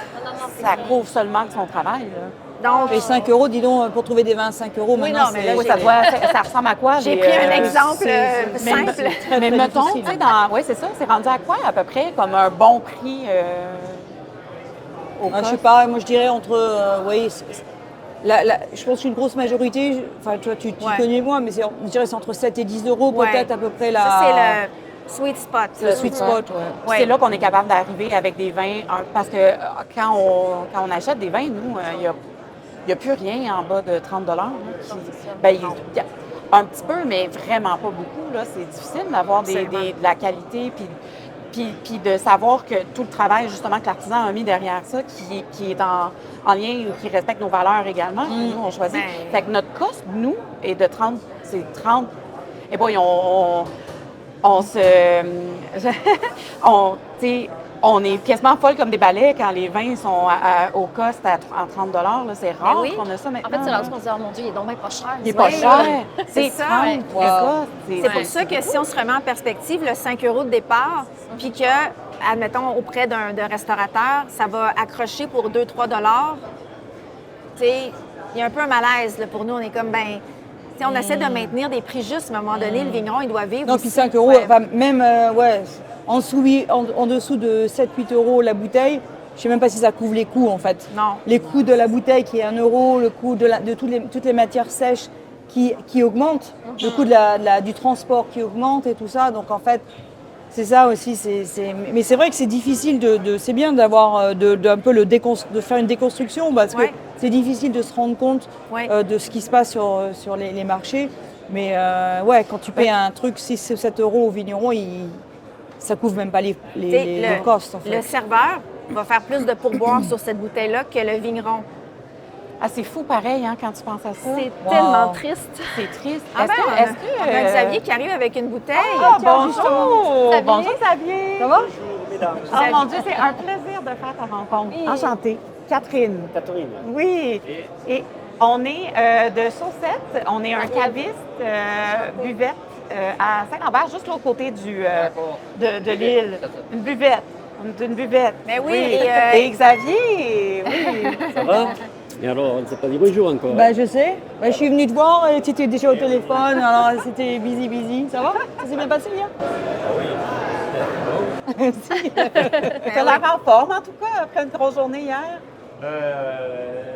Ça couvre seulement son travail, là. Donc, Et 5 €, dis donc, pour trouver des vins à 5 € Oui, maintenant, non, mais là, Oui, j'ai- ça ressemble à quoi? j'ai des, pris un euh, exemple c'est- simple. Mais mettons, tu sais, oui, c'est ça, c'est rendu à quoi à peu près comme un bon prix au Je cost? sais pas, moi je dirais entre, oui, je pense qu'une grosse majorité, enfin toi tu Ouais. connais moi, mais je dirais c'est entre 7 et 10 € Ouais. peut-être à peu près Ça, c'est le sweet spot. le sweet spot. Ouais. Ouais. C'est là qu'on est capable d'arriver avec des vins, parce que quand on achète des vins, nous, il n'y a plus rien en bas de 30 $. Il y a un petit peu, mais vraiment pas beaucoup. Là. C'est difficile d'avoir de la qualité, puis de savoir que tout le travail justement que l'artisan a mis derrière ça, qui est en lien ou qui respecte nos valeurs également, que nous, on choisit. Ben. Fait que notre cost, nous, est de 30, c'est 30. Et bon, on se... tu sais, on est quasiment folle comme des balais quand les vins sont au cost à 30 $. Là. C'est rare oui. qu'on a ça En maintenant. fait, c'est rendu qu'on se dit, oh mon Dieu, il est donc bien pas cher. Il n'est pas Oui. cher. C'est C'est ça. 30 Ouais. le cost. C'est pour ça que si on se remet en perspective, le 5 € de départ, puis que, admettons, auprès d'un restaurateur, ça va accrocher pour 2-3 $, tu sais, il y a un peu un malaise là, pour nous. On est comme, ben, si on essaie de maintenir des prix justes, à un moment donné, le vigneron, il doit vivre Non, aussi. puis 5 €, Ouais. enfin, même en dessous de 7-8 € la bouteille, je ne sais même pas si ça couvre les coûts en fait. Non. Les coûts de la bouteille qui est 1 €, le coût de toutes les matières sèches qui augmente, le coût du transport qui augmente et tout ça. Donc en fait, c'est ça aussi. Mais c'est vrai que c'est difficile c'est bien d'avoir un peu de faire une déconstruction parce que c'est difficile de se rendre compte de ce qui se passe sur les marchés. Mais quand tu payes un truc 6 ou 7 euros au vigneron, ça couvre même pas les costs. En fait. Le serveur va faire plus de pourboire sur cette bouteille-là que le vigneron. Ah, c'est fou pareil quand tu penses à ça. C'est tellement triste. C'est triste. On a Xavier qui arrive avec une bouteille. Ah, Tiens, bonjour! Xavier. Bonjour Xavier! Ça va? Oh mon Dieu, c'est un plaisir de faire ta rencontre. Oui. Enchantée. Catherine. Oui. Et on est de Saucette. On est un caviste buvette à Saint-Lambert, juste l'autre côté de l'île. Une buvette. On est une buvette. Mais oui, Et Xavier, oui. Ça va? Et alors, on ne s'est pas dit bonjour encore. Bah, je sais. Bah, je suis venue te voir et tu étais déjà au téléphone. Alors, c'était busy. Ça va? Ça s'est bien passé, bien? T'as l'air en forme, en tout cas, après une grosse journée hier.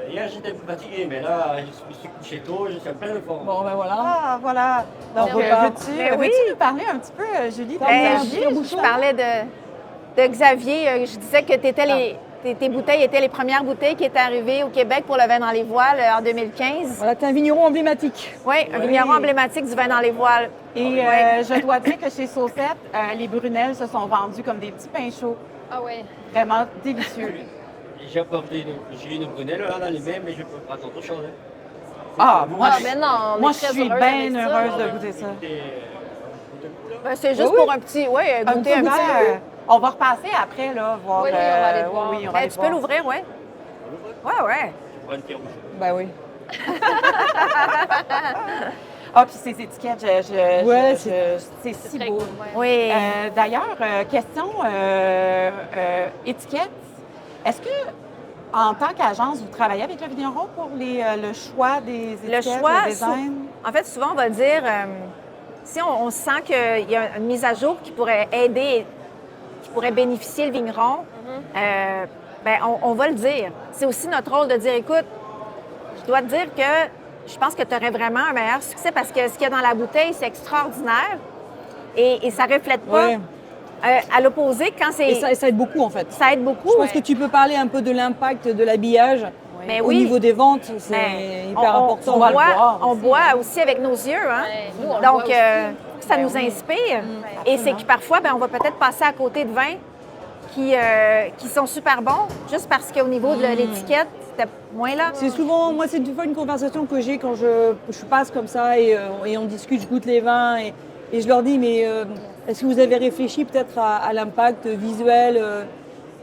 Hier, j'étais un peu fatigué, mais là, je me suis couché tôt, je suis en pleine forme. Bon, ben voilà. Ah, voilà. Donc, veux-tu nous parler un petit peu, Julie, de je parlais de Xavier. Je disais que tes bouteilles étaient les premières bouteilles qui étaient arrivées au Québec pour le vin dans les voiles en 2015. Voilà, t'es un vigneron emblématique. Oui, un vigneron emblématique du vin dans les voiles. Et je dois dire que chez Saucette, les brunelles se sont vendues comme des petits pains chauds. Ah oui. Vraiment délicieux. J'ai une brunelle là dans les mains, mais je peux prendre autre chose. Ah, moi, mais non, on est moi très je suis heureuse bien avec ça. heureuse de goûter ça. Ben, c'est juste pour un petit, goûter un petit peu. On va repasser après, là, voir. Oui, on va aller voir. Oui, on va aller Tu voir. peux l'ouvrir, oui? Oui, oui. Je prends une pierre rouge. Ben oui. Ah, puis ces étiquettes, Ouais, c'est si très beau. cool, ouais. Oui. D'ailleurs, question étiquette. Est-ce que, en tant qu'agence, vous travaillez avec le vigneron pour le choix des étiquettes, le design? En fait, souvent, on va dire, si on sent qu'il y a une mise à jour qui pourrait aider, qui pourrait bénéficier le vigneron, on va le dire. C'est aussi notre rôle de dire, écoute, je dois te dire que je pense que tu aurais vraiment un meilleur succès parce que ce qu'il y a dans la bouteille, c'est extraordinaire et ça ne reflète pas. Ouais. À l'opposé, quand c'est... Et ça aide beaucoup, en fait. Ça aide beaucoup. Je pense que tu peux parler un peu de l'impact de l'habillage Mais au oui. niveau des ventes. C'est Ben, hyper important. va le voir on aussi. boit aussi avec nos yeux. Hein? Ouais, nous, on le Donc, voit aussi. ça nous inspire. Et c'est que parfois, on va peut-être passer à côté de vins qui sont super bons, juste parce qu'au niveau de l'étiquette, c'était moins là. C'est souvent, moi, c'est une conversation que j'ai quand je passe comme ça et on discute, je goûte les vins et je leur dis, mais est-ce que vous avez réfléchi peut-être à l'impact visuel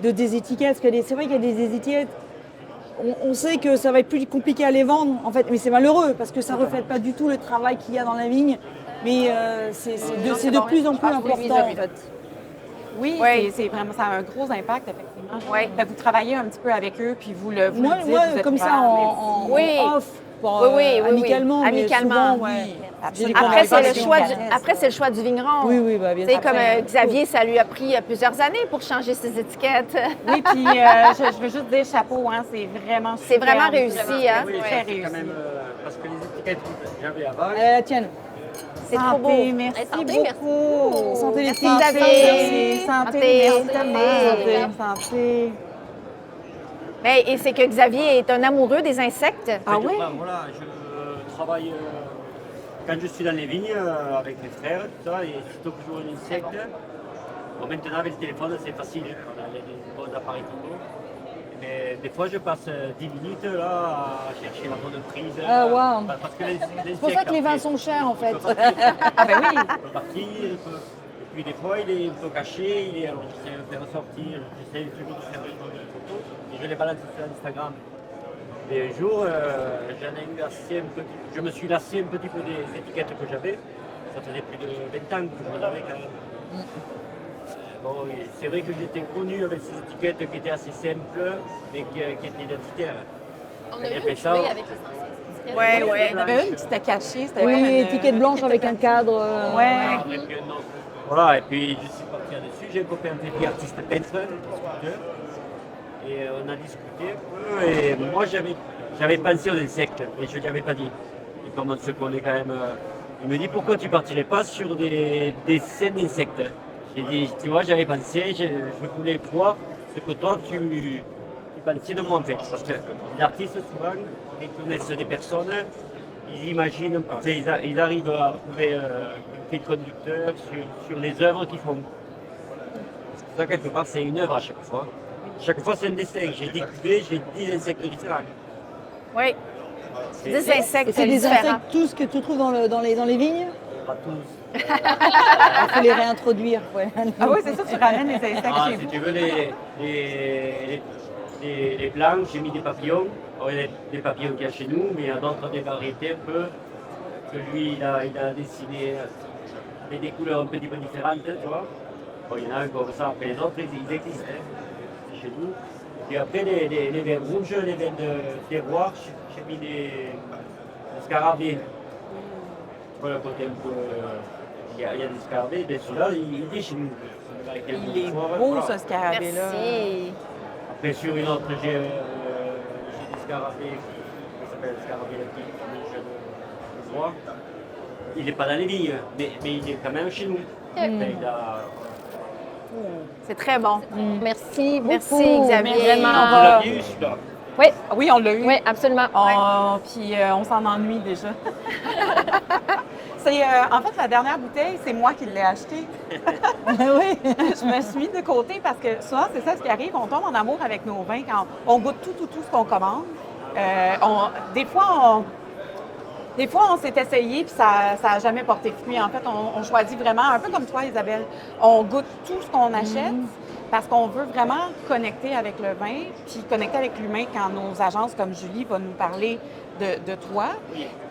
des étiquettes? Parce que c'est vrai qu'il y a des étiquettes, on sait que ça va être plus compliqué à les vendre, en fait, mais c'est malheureux parce que ça ne reflète pas du tout le travail qu'il y a dans la vigne. Mais c'est de plus en plus important, en fait. Oui, Oui. c'est vraiment, ça a un gros impact, effectivement. Oui. Fait que vous travaillez un petit peu avec eux, puis vous le Moi, dites, vous êtes comme ça, ouvert, en Oui. off, bon, Oui. amicalement, mais Amicalement. souvent, ouais. J'ai des Après, c'est le conversations. choix du choix du vigneron. Oui, bah, bien Tu sais, sûr. comme Xavier, ça lui a pris plusieurs années pour changer ses étiquettes. Oui, puis je veux juste dire chapeau, hein, c'est vraiment C'est superbe. vraiment réussi, hein? Oui, Très c'est réussi. quand même parce que les étiquettes que j'avais avant, La tienne. C'est trop beau. Santé, merci Santé, merci. beaucoup. Santé, les Merci, filles. Xavier. Santé, Santé. merci tellement. Santé. Mais, et c'est que Xavier est un amoureux des insectes. Ah oui? Voilà, je travaille quand je suis dans les vignes avec mes frères, tout ça, et sitôt que je vois un insecte, bon, maintenant avec le téléphone c'est facile, hein, on a les bons appareils photo. Mais des fois je passe 10 minutes là à chercher la bonne prise. Ah, waouh. Parce que C'est pour ça que les vins sont chers, en fait. Ah ben oui. Il peut partir, et puis des fois il est un peu caché, alors j'essaie de le faire ressortir, j'essaie toujours de faire des photos et je les balance sur Instagram. Et un jour, j'en ai eu assez un petit, je me suis lassé un petit peu des étiquettes que j'avais. Ça faisait plus de 20 ans que je les avais quand même. Bon, c'est vrai que j'étais connu avec ces étiquettes qui étaient assez simples, mais qui étaient identitaires. On a Et eu après une ça, cuvée avec les anciennes étiquettes. Ouais, Il ouais. y en avait une qui était cachée. C'était Oui, comme une étiquette blanche avec un cadre. Ouais. Et puis, voilà, et puis je suis parti là-dessus. J'ai un copain qui est artiste peintre, sculpteur, et on a discuté un peu. Et moi, j'avais pensé aux insectes, mais je ne lui avais pas dit. Et comme on se connaît quand même, il me dit pourquoi tu partirais pas sur des scènes d'insectes. J'ai dit, tu vois, j'avais pensé, je voulais voir ce que toi tu pensais de moi en fait. Parce que les artistes souvent, ils connaissent des personnes, ils imaginent, ils arrivent à trouver un fil conducteur sur les œuvres qu'ils font. Ça, quelque part, c'est une œuvre à chaque fois. Chaque fois, c'est un dessin. J'ai découpé, j'ai 10 insectes différents. Oui. C'est- 10 insectes Et c'est des différents. insectes tous que tu trouves dans les vignes? Pas tous. Il faut les réintroduire. Ouais. Ah oui, c'est ça, tu ramènes les insectes Ah, chez si vous. tu veux, les blancs, j'ai mis des papillons. Alors, il y a des papillons qu'il y a chez nous, mais il y a d'autres des variétés un peu. Que lui, il a dessiné avec des couleurs un petit peu différentes, tu vois. Bon, il y en a un comme ça, après les autres, ils existent hein, chez nous. Et après, les vins rouges, les vins de terroir, j'ai mis des scarabées. Voilà, côté un peu. Il y a des scarabées, mais celui-là, il est chez nous. Avec quelques Il est fleurs, beau, voilà. ce scarabée-là. Merci. Après, sur une autre, j'ai des scarabées qui s'appelle le scarabée rouge de bois. Il n'est pas dans les vignes, mais il est quand même chez nous. Enfin, il a- C'est très bon. Merci beaucoup. Merci, Xavier. Vraiment. On Vous va- l'aviez eu, celui-là? Oui, Oui, on l'a eu. oui, absolument. Puis on s'en ennuie déjà. C'est en fait la dernière bouteille, c'est moi qui l'ai achetée. Oui. Je me suis mis de côté parce que souvent, c'est ça ce qui arrive, on tombe en amour avec nos vins quand on goûte tout ce qu'on commande. Des fois, on s'est essayé puis ça n'a jamais porté fruit. En fait, on choisit vraiment, un peu comme toi, Isabelle, on goûte tout ce qu'on achète parce qu'on veut vraiment connecter avec le vin puis connecter avec l'humain quand nos agences comme Julie va nous parler de toi.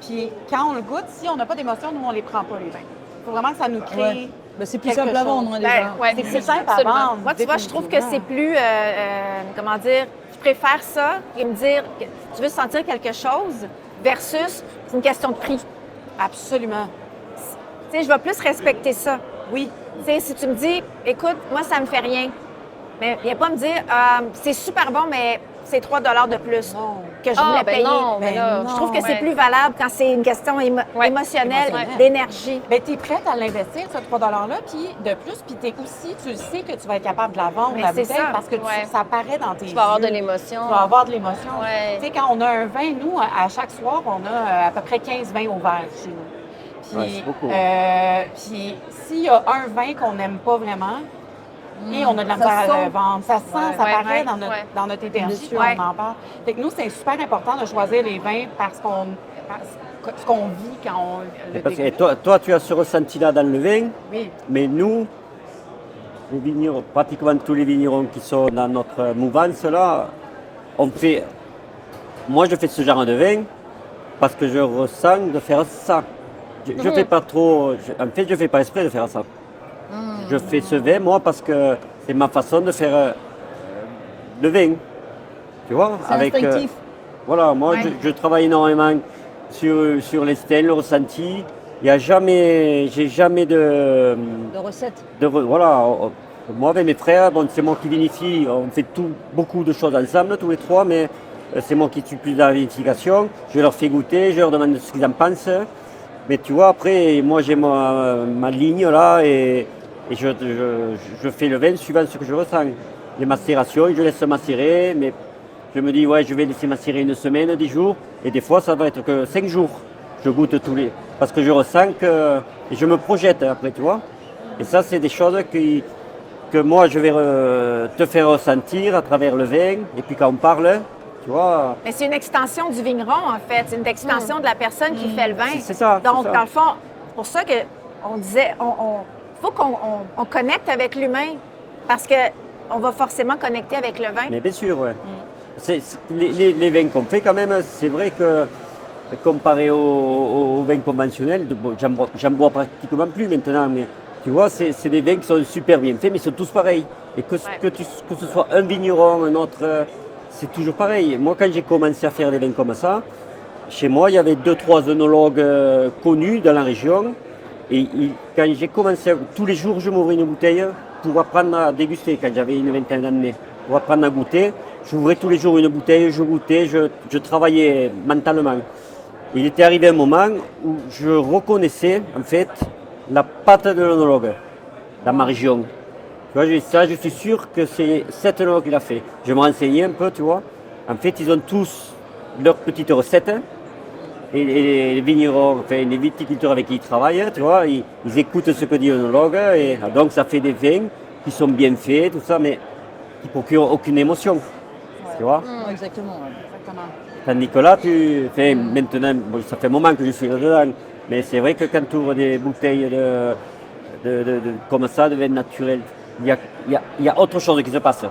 Puis quand on le goûte, si on n'a pas d'émotion, nous, on ne les prend pas, les vins. Il faut vraiment que ça nous crée... Ouais. Ben, c'est plus quelque simple à chose. vendre hein, déjà. Ben, ouais, C'est plus simple à Absolument. vendre. Moi, tu vois, je trouve que c'est définitivement. plus, comment dire, je préfère ça et me dire que tu veux sentir quelque chose versus c'est une question de prix. Absolument. Tu sais, je vais plus respecter ça. Oui. Tu sais, si tu me dis, écoute, moi, ça me fait rien, mais viens pas me dire, c'est super bon, mais c'est 3 $ de plus que je voulais payer. non, mais Ben là, non. Je trouve que c'est Ouais. plus valable quand c'est une question émotionnelle, Émotionnelle. d'énergie. Bien, tu es prête à l'investir, ce 3 $-là, puis de plus, puis tu aussi, tu le sais que tu vas être capable de la vendre, Mais la c'est bouteille, ça. parce que Ouais. ça paraît dans tes Tu vas avoir de yeux. l'émotion. Tu vas avoir de l'émotion. Ouais. Tu sais, quand on a un vin, nous, à chaque soir, on a à peu près 15 vins au verre chez nous. Puis, Ouais, c'est beaucoup. puis s'il y a un vin qu'on n'aime pas vraiment, et on a de la Ça misère à sent. le vendre. Ça sent, ça Ouais, paraît ouais, dans notre énergie sûr. quand on en parle. Fait que nous, c'est super important de choisir les vins parce ce qu'on vit quand on le Parce que déguste. toi, tu as ce ressenti-là dans le vin, Oui. mais nous, les vignerons, pratiquement tous les vignerons qui sont dans notre mouvance-là, on fait. Moi, je fais ce genre de vin parce que je ressens de faire ça. Je fais pas trop. En fait, je fais pas exprès de faire ça. Je fais ce vin, moi, parce que c'est ma façon de faire le vin. Tu vois? C'est instinctif. Voilà, moi, Ouais. je travaille énormément sur les stèles, le ressenti. J'ai jamais de. De recettes. Moi avec mes frères, bon, c'est moi qui vinifie, on fait beaucoup de choses ensemble, tous les trois, mais c'est moi qui suis plus dans la vinification. Je leur fais goûter, je leur demande ce qu'ils en pensent. Mais tu vois, après, moi j'ai ma ligne là et je fais le vin suivant ce que je ressens. Les macérations, je laisse macérer, mais je me dis, ouais, je vais laisser macérer une semaine, 10 jours, et des fois ça va être que 5 jours. Je goûte parce que je ressens que. Et je me projette après, tu vois. Et ça, c'est des choses que moi je vais te faire ressentir à travers le vin, et puis quand on parle, tu vois. Mais c'est une extension du vigneron, en fait. C'est une extension de la personne qui fait le vin. C'est ça, c'est Donc, ça. dans le fond, c'est pour ça qu'on disait, faut qu'on connecte avec l'humain parce qu'on va forcément connecter avec le vin. Mais bien sûr, ouais. Les vins qu'on fait quand même, c'est vrai que comparé aux vins conventionnels, j'en bois pratiquement plus maintenant, mais tu vois, c'est des vins qui sont super bien faits, mais ils sont tous pareils. Et que ce soit un vigneron, un autre, c'est toujours pareil. Moi, quand j'ai commencé à faire des vins comme ça, chez moi, il y avait 2-3 œnologues connus dans la région. Et quand j'ai commencé, tous les jours, je m'ouvrais une bouteille pour apprendre à déguster, quand j'avais une vingtaine d'années. Pour apprendre à goûter, j'ouvrais tous les jours une bouteille, je goûtais, je travaillais mentalement. il était arrivé un moment où je reconnaissais en fait la patte de l'œnologue dans ma région. Tu vois, ça, je suis sûr que c'est cet œnologue qui l'a fait. Je me renseignais un peu, tu vois. En fait, ils ont tous leurs petites recettes. Et les vignerons, enfin les viticulteurs avec qui ils travaillent, tu vois, ils écoutent ce que dit l'œnologue. Et donc, ça fait des vins qui sont bien faits, tout ça, mais qui ne procurent aucune émotion. Tu vois. Exactement. Exactement. Tandis que là, maintenant, bon, ça fait un moment que je suis là-dedans, mais c'est vrai que quand tu ouvres des bouteilles comme ça, de vin naturel, il y a autre chose qui se passe.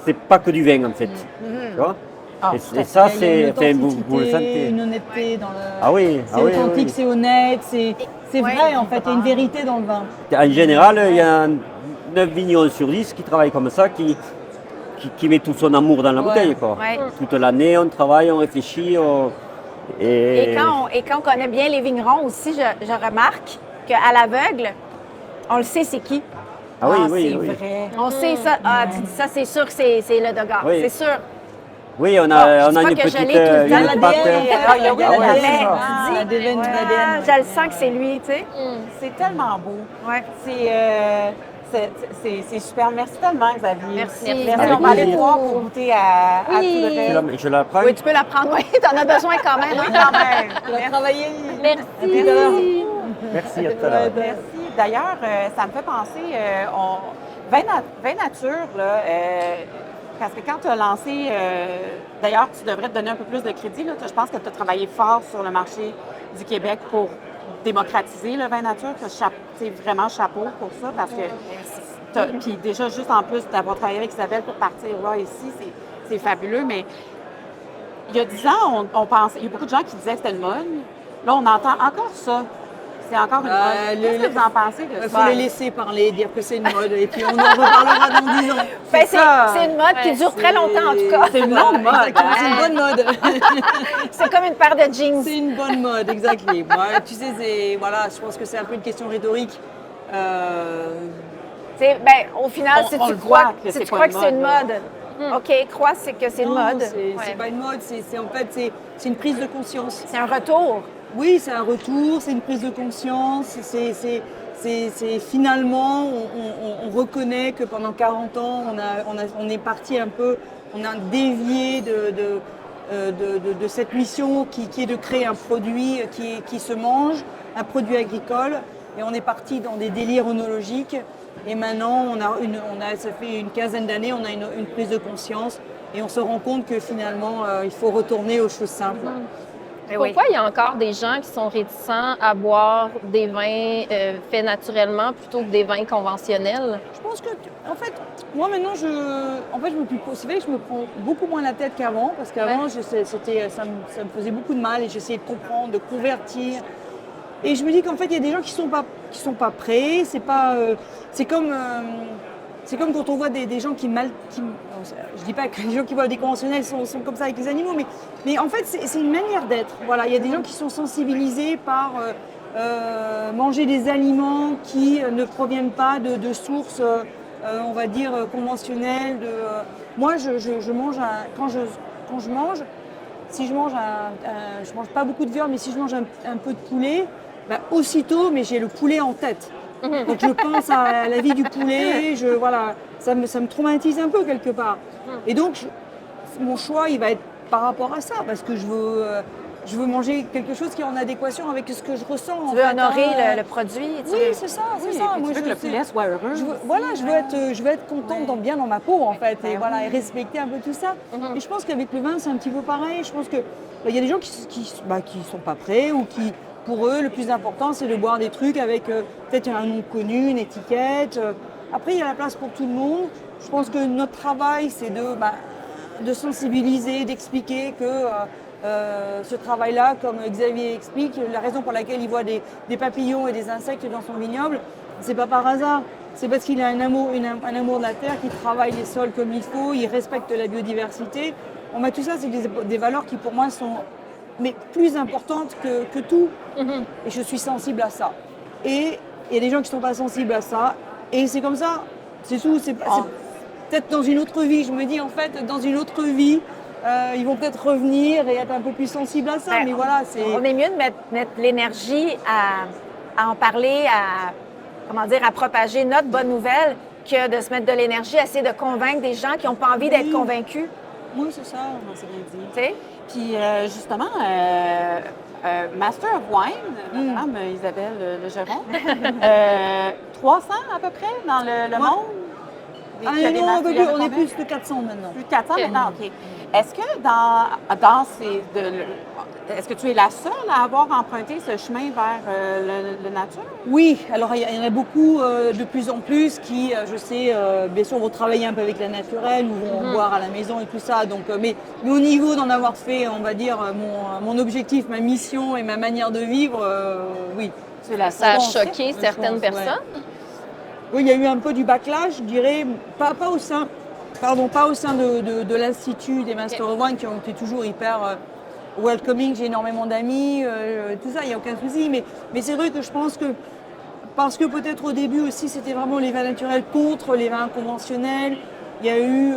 C'est pas que du vin en fait. Tu vois. Ah, Et ça, Il y a une c'est, vous le authenticité, sentez. une honnêteté dans le. Ah oui, C'est authentique, oui. c'est honnête, c'est vrai en fait, il y a une vérité dans le vin. En général, il y a 9 vignerons sur 10 qui travaillent comme ça, qui met tout son amour dans la bouteille. Quoi. Ouais. Toute l'année, on travaille, on réfléchit. Et quand on connaît bien les vignerons aussi, je remarque qu'à l'aveugle, on le sait c'est qui. Ah oui, c'est oui. vrai. On sait ça. Ah, tu dis ça, c'est sûr que c'est le Dogard. Oui. C'est sûr. Oui, on Bon, a je dis pas une que je petite l'ai tout le temps, une patte. Ah, il y a Il y a Ah ouais, l'ADN, c'est ça. l'ADN, Ah, je le sens que c'est lui, tu sais. C'est tellement beau. Ouais. C'est super. Merci tellement, Xavier. Merci. Merci. Avec On va aller plaisir. voir pour goûter à Oui. tout le reste. Je la prends. Oui, tu peux la prendre. Oui, t'en as besoin quand même. Oui, quand même. Tu vas travailler. Merci. tout à l'heure. Merci, à tout à l'heure. Merci. D'ailleurs, ça me fait penser, Vin Nature, là, parce que quand tu as lancé, d'ailleurs, tu devrais te donner un peu plus de crédit. Là, je pense que tu as travaillé fort sur le marché du Québec pour démocratiser le vin nature. C'est vraiment chapeau pour ça, parce que puis déjà, juste en plus d'avoir travaillé avec Isabelle pour partir là ici, c'est fabuleux, mais il y a 10 ans, on pensait, il y a beaucoup de gens qui disaient que c'était une mode. Là, on entend encore ça. C'est encore une mode. Qu'est-ce que vous en pensez de Il ça? faut le laisser parler, dire que c'est une mode, et puis on en reparlera dans 10 ans. Ben, ça. c'est une mode qui dure très longtemps, en tout cas. C'est une longue mode. Exactement, c'est une bonne mode. C'est comme une paire de jeans. C'est une bonne mode, exactement. Moi, tu sais, voilà, je pense que c'est un peu une question rhétorique. Au final, On si le tu voit crois que si c'est tu pas crois une que c'est une mode, mode, OK, crois que c'est une Non, mode. c'est pas une mode, c'est en fait, c'est une prise de conscience. C'est un retour. Oui, c'est un retour, c'est une prise de conscience, c'est finalement, on reconnaît que pendant 40 ans, on est parti un peu, on a dévié de cette mission qui est de créer un produit qui se mange, un produit agricole, et on est parti dans des délires œnologiques. Et maintenant, ça fait une quinzaine d'années, on a une prise de conscience, et on se rend compte que finalement, il faut retourner aux choses simples. Pourquoi il y a encore des gens qui sont réticents à boire des vins faits naturellement plutôt que des vins conventionnels? Je pense que, en fait, moi maintenant, c'est vrai que je me prends beaucoup moins la tête qu'avant, parce qu'avant, ça me faisait beaucoup de mal et j'essayais de comprendre, de convertir. Et je me dis qu'en fait, il y a des gens qui sont pas prêts. C'est comme quand on voit des gens je dis pas que les gens qui boivent des conventionnels sont comme ça avec les animaux, mais en fait, c'est une manière d'être. Voilà, il y a des gens qui sont sensibilisés par manger des aliments qui ne proviennent pas de sources, on va dire, conventionnelles. Moi, je mange quand je mange, si je mange je mange pas beaucoup de viande, mais si je mange un peu de poulet, bah, aussitôt, mais j'ai le poulet en tête. Donc je pense à la vie du poulet, ça me traumatise un peu quelque part. Et donc mon choix, il va être par rapport à ça, parce que je veux manger quelque chose qui est en adéquation avec ce que je ressens. Tu veux honorer le produit. Oui, c'est ça, c'est ça. Tu veux que le poulet soit heureux. Je veux être contente bien dans ma peau en fait, et voilà, et respecter un peu tout ça. Et je pense qu'avec le vin, c'est un petit peu pareil. Je pense que il y a des gens qui sont pas prêts, ou qui, pour eux, le plus important, c'est de boire des trucs avec peut-être un nom connu, une étiquette. Après, il y a la place pour tout le monde. Je pense que notre travail, c'est de sensibiliser, d'expliquer que ce travail-là, comme Xavier explique, la raison pour laquelle il voit des papillons et des insectes dans son vignoble, c'est pas par hasard. C'est parce qu'il a un amour de la terre, qu'il travaille les sols comme il faut, il respecte la biodiversité. Tout ça, c'est des valeurs qui, pour moi, sont plus importantes que tout. Et je suis sensible à ça. Et il y a des gens qui ne sont pas sensibles à ça. Et c'est comme ça. C'est tout. C'est peut-être dans une autre vie. Je me dis, en fait, dans une autre vie, ils vont peut-être revenir et être un peu plus sensibles à ça. Ben, mais voilà, c'est... On est mieux de mettre l'énergie à en parler, à propager notre bonne nouvelle que de se mettre de l'énergie à essayer de convaincre des gens qui n'ont pas envie d'être Oui. convaincus. Oui, c'est ça, non, c'est bien dit. Tu sais? Puis justement, Master of Wine, Madame Isabelle Legeron, 300 à peu près dans le monde? Ah Il y a des non, masters, il y en a on est combien? plus de 400 maintenant. Plus de 400 maintenant, OK. Est-ce que dans est-ce que tu es la seule à avoir emprunté ce chemin vers le nature? Oui, alors il y en a beaucoup de plus en plus qui, je sais, bien sûr, vont travailler un peu avec la naturelle ou vont boire à la maison et tout ça. Donc, mais au niveau d'en avoir fait, on va dire, mon objectif, ma mission et ma manière de vivre, oui. Tu es la Ça a seule. choqué je certaines pense, ouais. personnes. Oui, il y a eu un peu du backlash, je dirais, pas au sein de l'Institut des Master of Wine qui ont été toujours hyper welcoming. J'ai énormément d'amis, tout ça, il n'y a aucun souci. Mais c'est vrai que je pense que, parce que peut-être au début aussi, c'était vraiment les vins naturels contre les vins conventionnels. Il y a eu,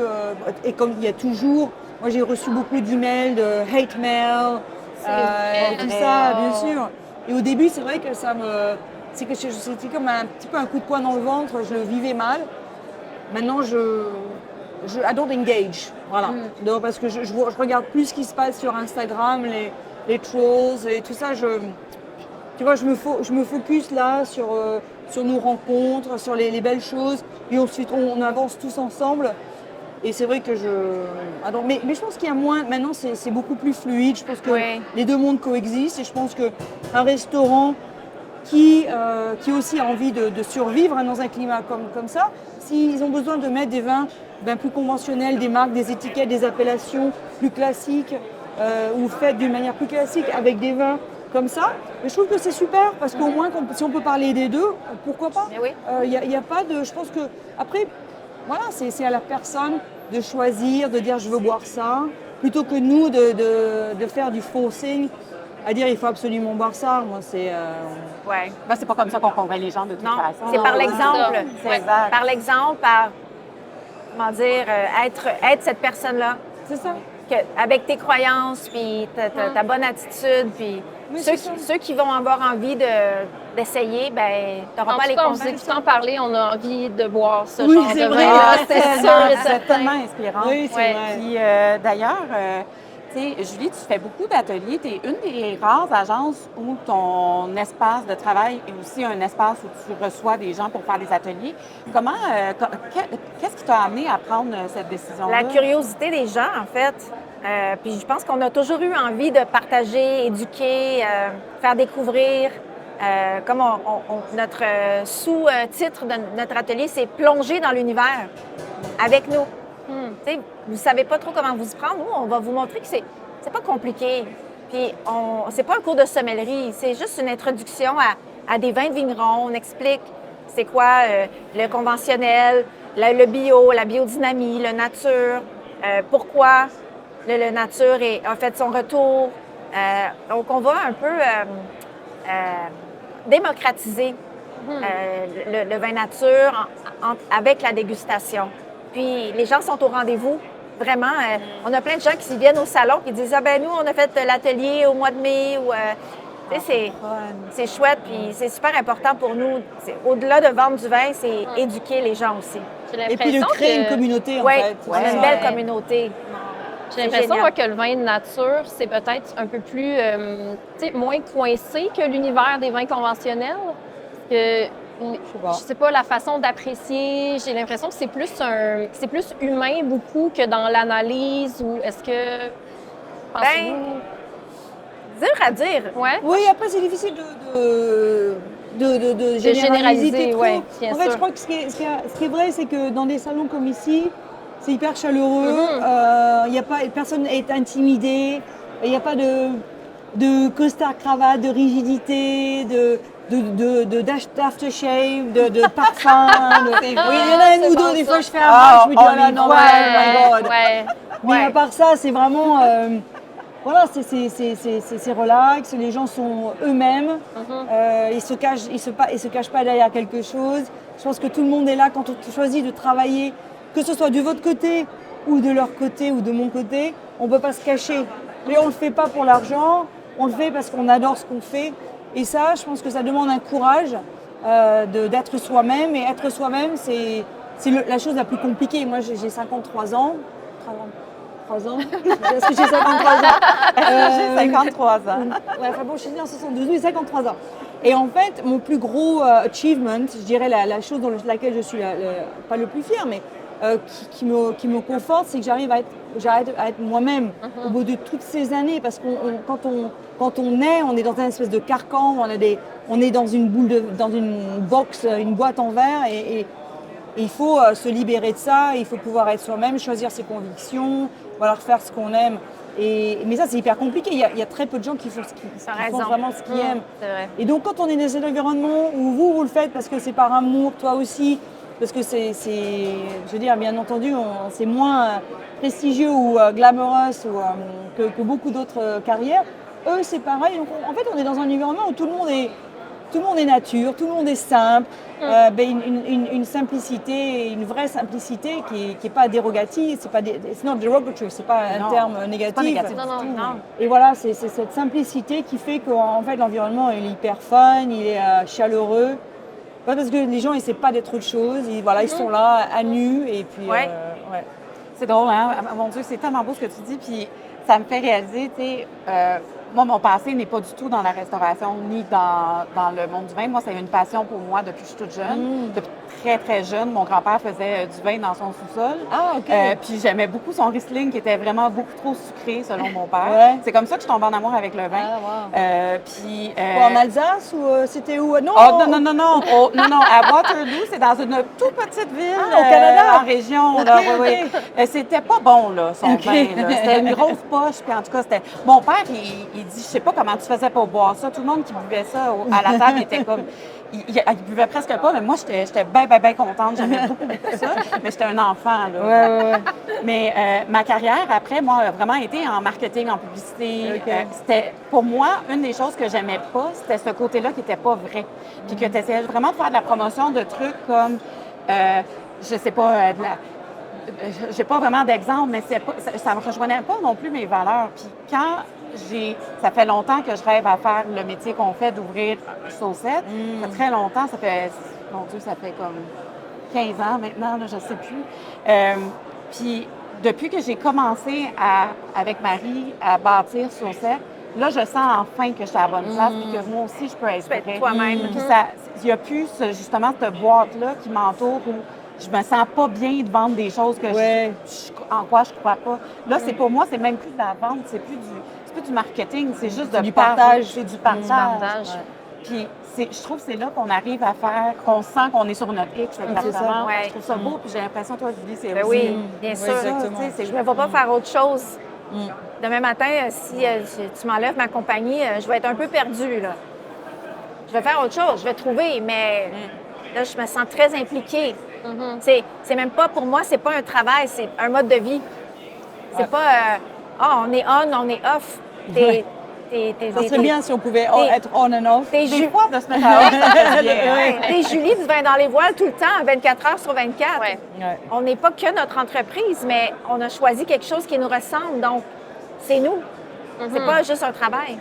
et comme il y a toujours, moi j'ai reçu beaucoup d'emails de hate mail, tout ça, bien sûr. Et au début, c'est vrai que c'était comme un petit peu un coup de poing dans le ventre, je le vivais mal. Maintenant, I don't engage, voilà. Donc, parce que je regarde plus ce qui se passe sur Instagram, les trolls et tout ça. Tu vois, je me focus là sur nos rencontres, sur les belles choses. Et ensuite, on avance tous ensemble. Et c'est vrai que mais je pense qu'il y a moins. Maintenant, c'est beaucoup plus fluide. Je pense que Oui. les deux mondes coexistent. Et je pense qu'un restaurant qui aussi a envie de survivre dans un climat comme ça, s'ils ont besoin de mettre des vins plus conventionnels, des marques, des étiquettes, des appellations plus classiques, ou faites d'une manière plus classique avec des vins comme ça, mais je trouve que c'est super parce qu'au moins, si on peut parler des deux, pourquoi pas? Mais oui. Y a pas de... Je pense que, après, voilà, c'est à la personne de choisir, de dire je veux boire ça, plutôt que nous de faire du forcing, à dire il faut absolument boire ça. Moi, c'est... Ouais. Ben, c'est pas comme ça qu'on convainc les gens de toute Non, façon. c'est par l'exemple. C'est exact. Par l'exemple, par, comment dire, être cette personne-là. C'est ça. Avec tes croyances, puis ta bonne attitude, puis Oui, c'est ça. ceux qui vont avoir envie d'essayer, ben, t'auras En pas à tout les cas, en vous convaincre. écoutant parler, on a envie de boire ce Oui, genre c'est de vrai. vin. Ah, C'est sûr et c'est certain. tellement inspirant. Oui, c'est Ouais. vrai. Puis d'ailleurs, tu sais, Julie, tu fais beaucoup d'ateliers. Tu es une des rares agences où ton espace de travail est aussi un espace où tu reçois des gens pour faire des ateliers. Comment, qu'est-ce qui t'a amené à prendre cette décision-là? La curiosité des gens, en fait. Puis je pense qu'on a toujours eu envie de partager, éduquer, faire découvrir. Comme notre sous-titre de notre atelier, c'est « Plonger dans l'univers avec nous ». Tu sais, vous ne savez pas trop comment vous y prendre. Nous, on va vous montrer que c'est pas compliqué. Puis c'est pas un cours de sommellerie, c'est juste une introduction à des vins de vignerons. On explique c'est quoi le conventionnel, le bio, la biodynamie, le nature, pourquoi le nature a fait son retour. Donc, on va un peu démocratiser le vin nature avec la dégustation. Puis, les gens sont au rendez-vous. Vraiment, on a plein de gens qui viennent au salon et disent « Ah ben nous, on a fait l'atelier au mois de mai. » ou tu sais, c'est chouette, puis c'est super important pour nous. Au-delà de vendre du vin, c'est éduquer les gens aussi. J'ai Et puis de l'impression créer que- une communauté, en Oui, fait. on a une Ouais. belle communauté. J'ai l'impression génial. moi, que le vin de nature, c'est peut-être un peu plus, tu sais, moins coincé que l'univers des vins conventionnels. Que, pas. je sais pas, la façon d'apprécier, j'ai l'impression que c'est plus humain beaucoup que dans l'analyse ou est-ce que... pensez-vous? Dur à dire. Ouais? Oui, après, c'est difficile de généraliser, trop. ouais, bien en fait, sûr. je crois que ce qui est vrai, c'est que dans des salons comme ici, c'est hyper chaleureux. Personne n'est intimidé. Il n'y a pas de costard cravate, de rigidité, d'aftershave, de parfum. Oui, il y en a un ou deux, des fois, je fais un je me dis, oh là, non, Ouais, my God. ouais. Mais à part ça, c'est vraiment... voilà, c'est relax, les gens sont eux-mêmes, ils ne se cachent pas derrière quelque chose. Je pense que tout le monde est là quand on choisit de travailler, que ce soit de votre côté ou de leur côté ou de mon côté, on ne peut pas se cacher. Mais on ne le fait pas pour l'argent, on le fait parce qu'on adore ce qu'on fait. Et ça, je pense que ça demande un courage d'être soi-même. Et être soi-même, c'est la chose la plus compliquée. Moi, j'ai 53 ans. 3 ans. Est-ce que j'ai 53 ans J'ai 53 ans. Ouais, enfin bon, je suis née en 72, j'ai 53 ans. Et en fait, mon plus gros achievement, je dirais la chose dans laquelle je suis pas le plus fière, mais qui me conforte, c'est que j'arrive à être moi-même au bout de toutes ces années. Parce que quand on est dans une espèce de carcan, on est dans une dans une box, une boîte en verre, et il faut se libérer de ça, il faut pouvoir être soi-même, choisir ses convictions, voilà, faire ce qu'on aime. Mais ça, c'est hyper compliqué. Il y a très peu de gens qui font vraiment ce qu'ils aiment. C'est vrai. Et donc, quand on est dans cet environnement où vous le faites parce que c'est par amour, toi aussi, parce que je veux dire, bien entendu, c'est moins prestigieux ou glamorous que beaucoup d'autres carrières. Eux, c'est pareil. Donc, en fait, on est dans un environnement où tout le monde est nature, tout le monde est simple, une simplicité, une vraie simplicité qui est pas dérogative, c'est not derogatory, c'est pas un terme négatif. Pas négatif Non, non, du tout. non. Et voilà, c'est cette simplicité qui fait qu'en fait l'environnement il est hyper fun, il est chaleureux. Pas parce que les gens essaient pas d'être autre chose, ils sont là à nu et puis Ouais. ouais. C'est drôle, hein? Mon Dieu, c'est tellement beau ce que tu dis. Puis ça me fait réaliser, tu sais, moi, mon passé n'est pas du tout dans la restauration ni dans le monde du vin. Moi, c'est une passion pour moi depuis que je suis toute jeune. Depuis très, très jeune, mon grand-père faisait du vin dans son sous-sol. Ah, OK. Puis j'aimais beaucoup son Riesling qui était vraiment beaucoup trop sucré, selon mon père. Ouais. C'est comme ça que je tombe en amour avec le vin. Ah, wow. Puis... En Alsace ou c'était où? Non, Oh, non, non, à Waterloo, c'est dans une toute petite ville au Canada? en région. Ok, Là, oui, ok. oui. C'était pas bon, là, son Ok. vin. Là. C'était une grosse poche, puis en tout cas, c'était... Mon père, il dit, je sais pas comment tu faisais pour boire ça. Tout le monde qui buvait ça à la table était comme... Il buvait presque pas, mais moi, j'étais bien contente. J'aimais beaucoup ça, mais j'étais un enfant, là. Ouais. Mais ma carrière, après, moi, a vraiment été en marketing, en publicité. Ok. C'était, pour moi, une des choses que j'aimais pas, c'était ce côté-là qui était pas vrai. Puis que tu essayais vraiment de faire de la promotion de trucs comme, je sais pas, j'ai pas vraiment d'exemple, mais ça me rejoignait pas non plus mes valeurs. Puis quand ça fait longtemps que je rêve à faire le métier qu'on fait d'ouvrir Saucette. Ça fait très longtemps, mon Dieu, ça fait comme 15 ans maintenant, là, je ne sais plus. Puis depuis que j'ai commencé avec Marie à bâtir Saucette, là, je sens enfin que je suis à la bonne place et que moi aussi, je peux être être vraie. toi-même. Puis il n'y a plus justement cette boîte-là qui m'entoure où je me sens pas bien de vendre des choses que en quoi je crois pas. Là, c'est pour moi, c'est même plus de la vente, c'est plus du marketing, c'est juste de du partage. C'est du partage. partage. Puis je trouve que c'est là qu'on arrive à faire, qu'on sent qu'on est sur notre X, exactement. Ouais. Je trouve ça beau, puis j'ai l'impression, toi, Julie, c'est Ben aussi... oui, bien Oui, sûr. exactement. Tu sais, c'est- Je ne me vois pas faire autre chose. Demain matin, si tu m'enlèves ma compagnie, je vais être un peu perdue, là. Je vais faire autre chose, je vais trouver, mais là, je me sens très impliquée. C'est même pas, pour moi, c'est pas un travail, c'est un mode de vie. C'est pas, on est on, on est off. Ça serait bien si on pouvait être on and off. T'es Des fois, de se mettre à off, ça fait bien, hein? T'es Julie du vin dans les voiles tout le temps, 24 heures sur 24. Ouais. Ouais. On n'est pas que notre entreprise, mais on a choisi quelque chose qui nous ressemble, donc c'est nous. C'est pas juste un travail.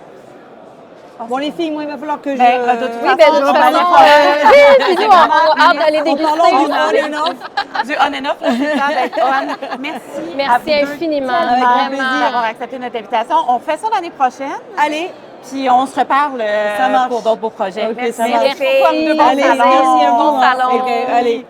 Bon, les filles, moi, il va falloir que je... Ben, de toute Oui, ben, de façon, toute on va aller façon, faire- puis nous, on a hâte d'aller En déguster. parlant du là. on and off, Du on and off, là, c'est ça, d'être on. Merci. Merci à vous deux infiniment, tellement avec plaisir. d'avoir accepté notre invitation. On fait ça l'année prochaine, allez, puis on se reparle Ça marche. pour d'autres beaux projets. Ok, ça Merci marche. beaucoup. Merci. De bons allez, salons. merci à vous. Bon salon. Ok, allez.